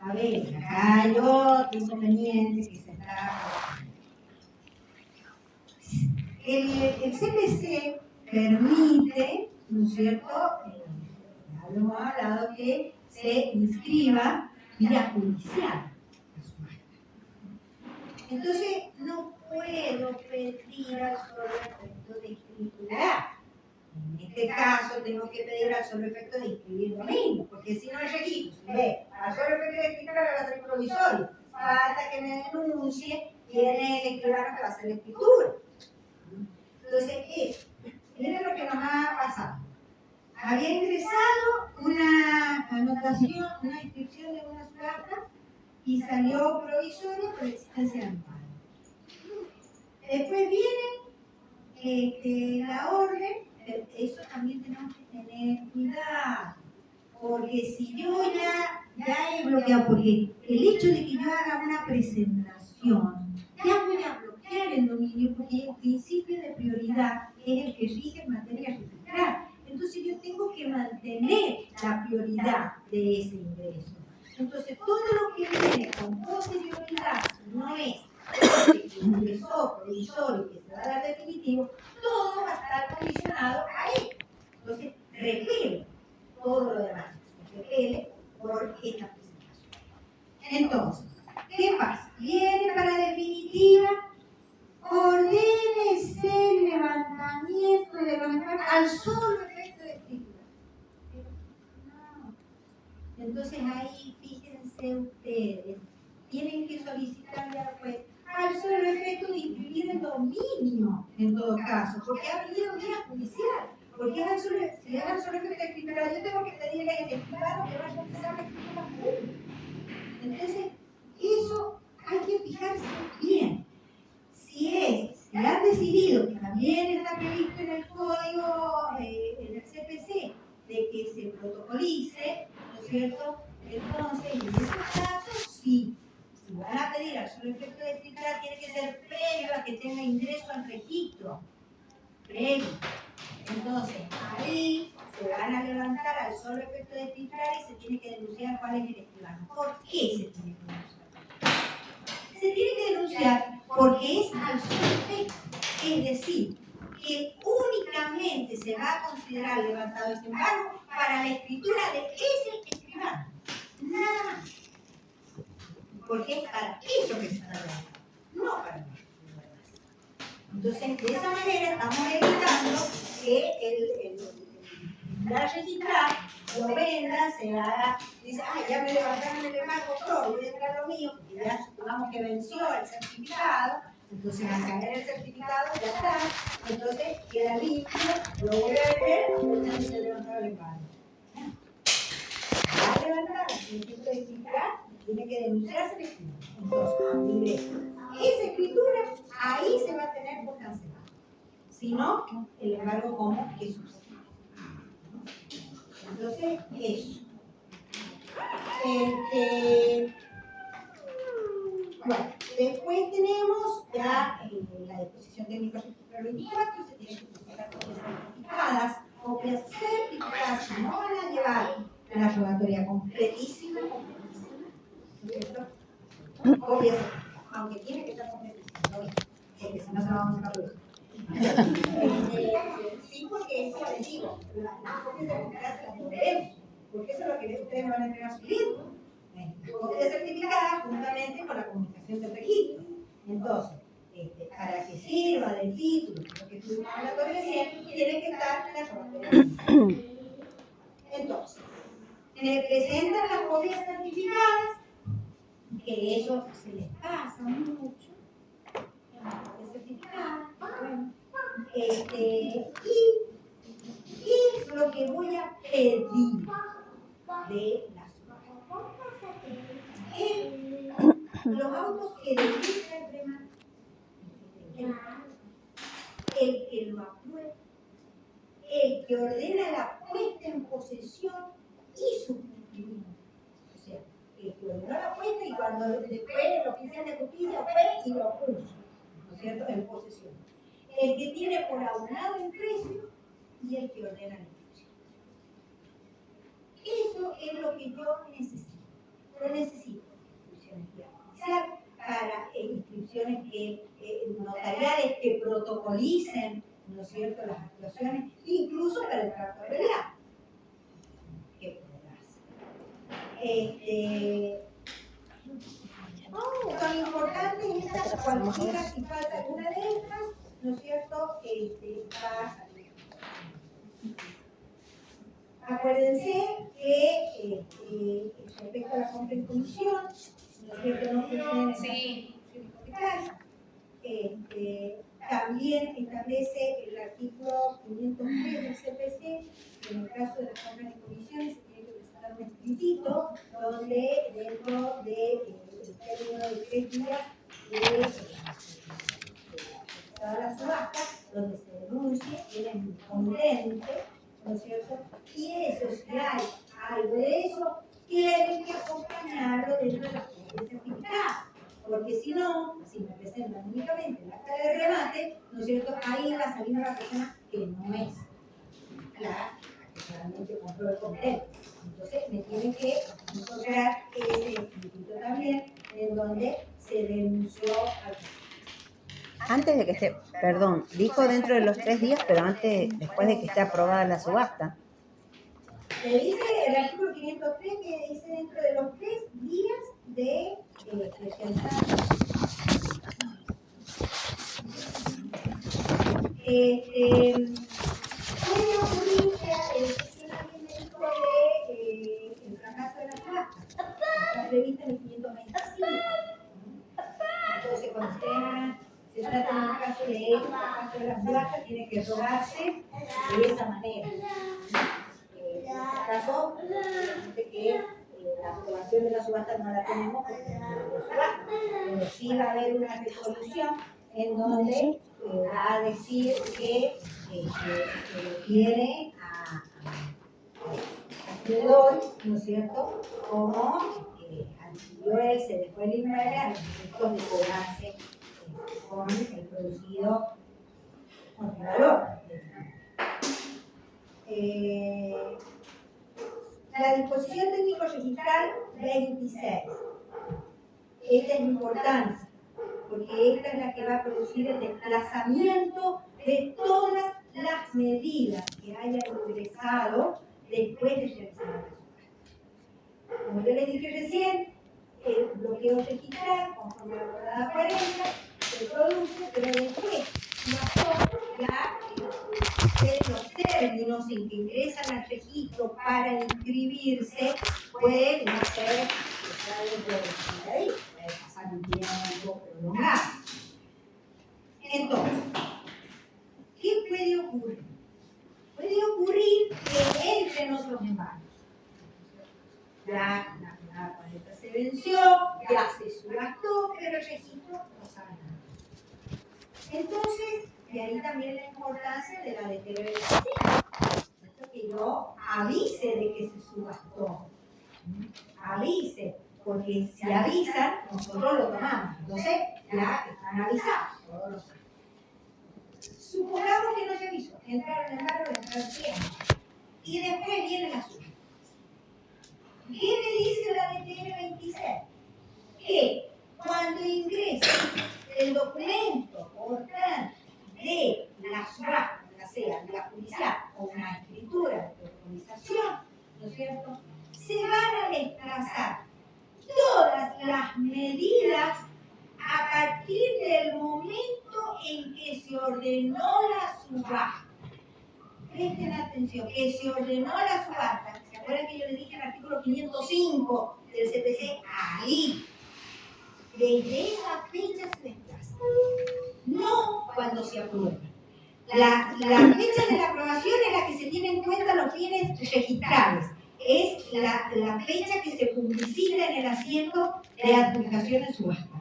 A ver, acá hay otro inconveniente que se está. El CPC permite, ¿no es cierto? Ya lo hemos hablado, que se inscriba vía judicial. Entonces, no puedo pedir al solo efecto de escriturar. En este caso, tengo que pedir al solo efecto de inscribir lo mismo, porque si no el registro, si ve, al solo efecto de escriturar va a ser provisorio. Falta que me denuncie quién es el escribano que va a hacer la escritura. Entonces, miren lo que nos ha pasado. Había ingresado una anotación, una inscripción de una subasta y salió provisorio por existencia de amparo. Después viene la orden, pero eso también tenemos que tener cuidado, porque si yo ya he bloqueado, porque el hecho de que yo haga una presentación, ya voy a bloquear el dominio, porque el principio de prioridad es el que rige en materia registral. Entonces yo tengo que mantener la prioridad de ese ingreso. Entonces, todo lo que viene con posterioridad, no es que ingresó provisorio y que se va a dar definitivo, todo va a estar condicionado a esto. Entonces, repele todo lo demás, repele por esta presentación. Entonces, ¿qué pasa? Viene para definitiva, ordénese el levantamiento de los embargos al solo efecto de escritura. No. Entonces ahí, fíjense ustedes, tienen que solicitarle al juez al solo efecto de inscribir el dominio, en todo caso, porque ha venido vía judicial. Porque si es al solo efecto de escritura, yo tengo que pedirle al escribano que vaya a empezar la escritura pública. Entonces, eso hay que fijarse bien. Si han decidido, que también está previsto en el código, en el CPC, de que se protocolice, ¿no es cierto? Entonces, en esos casos, sí. Si van a pedir al solo efecto de escritura, tiene que ser previo a que tenga ingreso al registro. Previo. Entonces, ahí se van a levantar al solo efecto de escritura y se tiene que denunciar cuál es el escribano. ¿Por qué se tiene que denunciar? Se tiene que denunciar porque es al solo efecto. Es decir, que únicamente se va a considerar levantado ese embargo para la escritura de ese escribano. Nada más. Porque es para eso que se está levantando, no para los demás. Entonces, de esa manera estamos evitando que la registrar lo venda, se haga, dice, ya me levantaron el embargo todo, voy a entrar lo mío, porque ya supongamos que venció el certificado, entonces al caer el certificado ya está, entonces queda limpio, lo voy a vender, ya se levantó el embargo. Va a levantar, tiene que certificar, tiene que denunciarse el escritura. Entonces, ingresa. Esa escritura, ahí se va a tener por cancelar. Si no, el embargo como que sucede. Entonces, eso. Bueno, después tenemos ya la disposición técnica artículo 24, se tiene que presentar copias certificadas. Copias certificadas, no van a llevar la rogatoria completísima, ¿no es cierto? Copias certificadas, aunque tiene que estar completísima, ¿no? Porque si no se la vamos a sacar luego. Sí, porque eso les digo, las copias certificadas se las devolvemos, porque eso es lo que ustedes me van a entregar a su libro. Copia certificada juntamente con la comunicación del registro. Entonces, para que sirva del título, porque tú hablando recién, tiene que estar en la rogatoria. Entonces, me presentan las copias certificadas, que eso se les pasa mucho. Bueno, y ¿qué es lo que voy a pedir de la los autos que demuestra el remate, el que lo aprueba, el que ordena la puesta en posesión y su cumplimiento. O sea, el que ordenó la puesta y cuando después el oficial de justicia fue y lo puso, ¿no es cierto?, en posesión. El que tiene por aunado el precio y el que ordena la inscripción. Eso es lo que yo necesito. Yo necesito inscripciones judiciales para inscripciones notariales que protocolicen, ¿no es cierto?, las actuaciones, incluso para el tracto de realidad. ¿Qué podrás? Son importantes estas, cualquiera, si falta alguna de estas, ¿no es cierto?, va a salir. Acuérdense que respecto a la compra en comisión, ¿no es cierto?, no funciona en el caso de ejecución hipotecaria. También establece el artículo 503 del CPC que en el caso de las compras en comisiones se tiene que presentar un escritito donde dentro del término de 3 días de la subasta, donde se denuncie el respondente, ¿no es cierto? Y eso, si hay algo de eso, tienen que acompañarlo dentro de las copias certificadas. Porque si no, si me presentan únicamente el acta de remate, ¿no es cierto?, ahí va a salir una persona que no es la realmente control completo. Entonces me tienen que encontrar ese escrito también en donde se denunció al Antes de que esté, perdón, dijo dentro de los 3 días, pero después de que esté aprobada la subasta. Se dice el artículo 503 que dice dentro de los 3 días de presentar. Puede ocurrir que el procedimiento el fracaso de la subasta. Está previsto en el 525. Entonces, cuando se trata de un caso de fracaso de la subasta, tiene que rogarse de esa manera. En este caso, dice que la aprobación de la subasta no la tenemos porque no tenemos subasta, pero sí va a haber una resolución en donde va a decir que tiene al acreedor, ¿no es cierto?, como anteriores se dejó el inmueble a los efectos de cobrarse con el producido con el valor. La disposición técnico registral 26. Esta es importante, porque esta es la que va a producir el desplazamiento de todas las medidas que hayan ingresado después de realizar la subasta. Como yo les dije recién, el bloqueo registral, conforme a la acordada 40, se produce, pero después los términos en que ingresan al registro para inscribirse pueden no ser dentro de la ley, puede pasar un tiempo prolongado. Entonces, ¿qué puede ocurrir? Puede ocurrir que entren otros embargos. Ya la paleta se venció, ya se subastó, pero el registro no sabe nada. Entonces, de ahí también la importancia de la deterioración. Que yo avise de que se subastó. Avise, porque si avisan, nosotros lo tomamos. Entonces, ya están avisados. Supongamos que no se avisó. Entraron en embargo, entraron tiempo. Y después viene la subasta. ¿Qué me dice la DTR 26? Que cuando ingrese el documento portante de la subasta, ya sea vía judicial o una escritura de autorización, ¿no es cierto?, se van a desplazar todas las medidas a partir del momento en que se ordenó la subasta. Presten atención, que se ordenó la subasta. ¿Se acuerdan que yo les dije el artículo 505 del CPC? Ahí. Desde esa fecha se desplaza. No cuando se aprueba. La fecha de la aprobación es la que se tiene en cuenta los fines registrables. Es la fecha que se publicita en el asiento de adjudicación en subasta.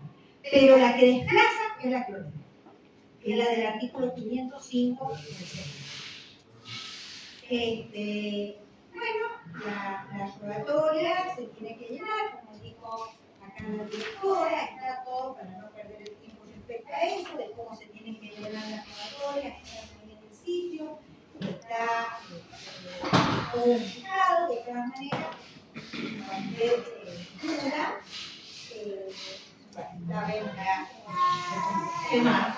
Pero la que desplaza es la que ordena. Es la del artículo 505 del CPC. Bueno, la rogatoria se tiene que llenar, como dijo acá la directora, está todo para no perder el tiempo respecto a eso, de cómo se tienen que llenar las rogatorias, está también en el sitio, está todo indicado, de todas maneras, cualquier duda, saben ya. ¿Qué más?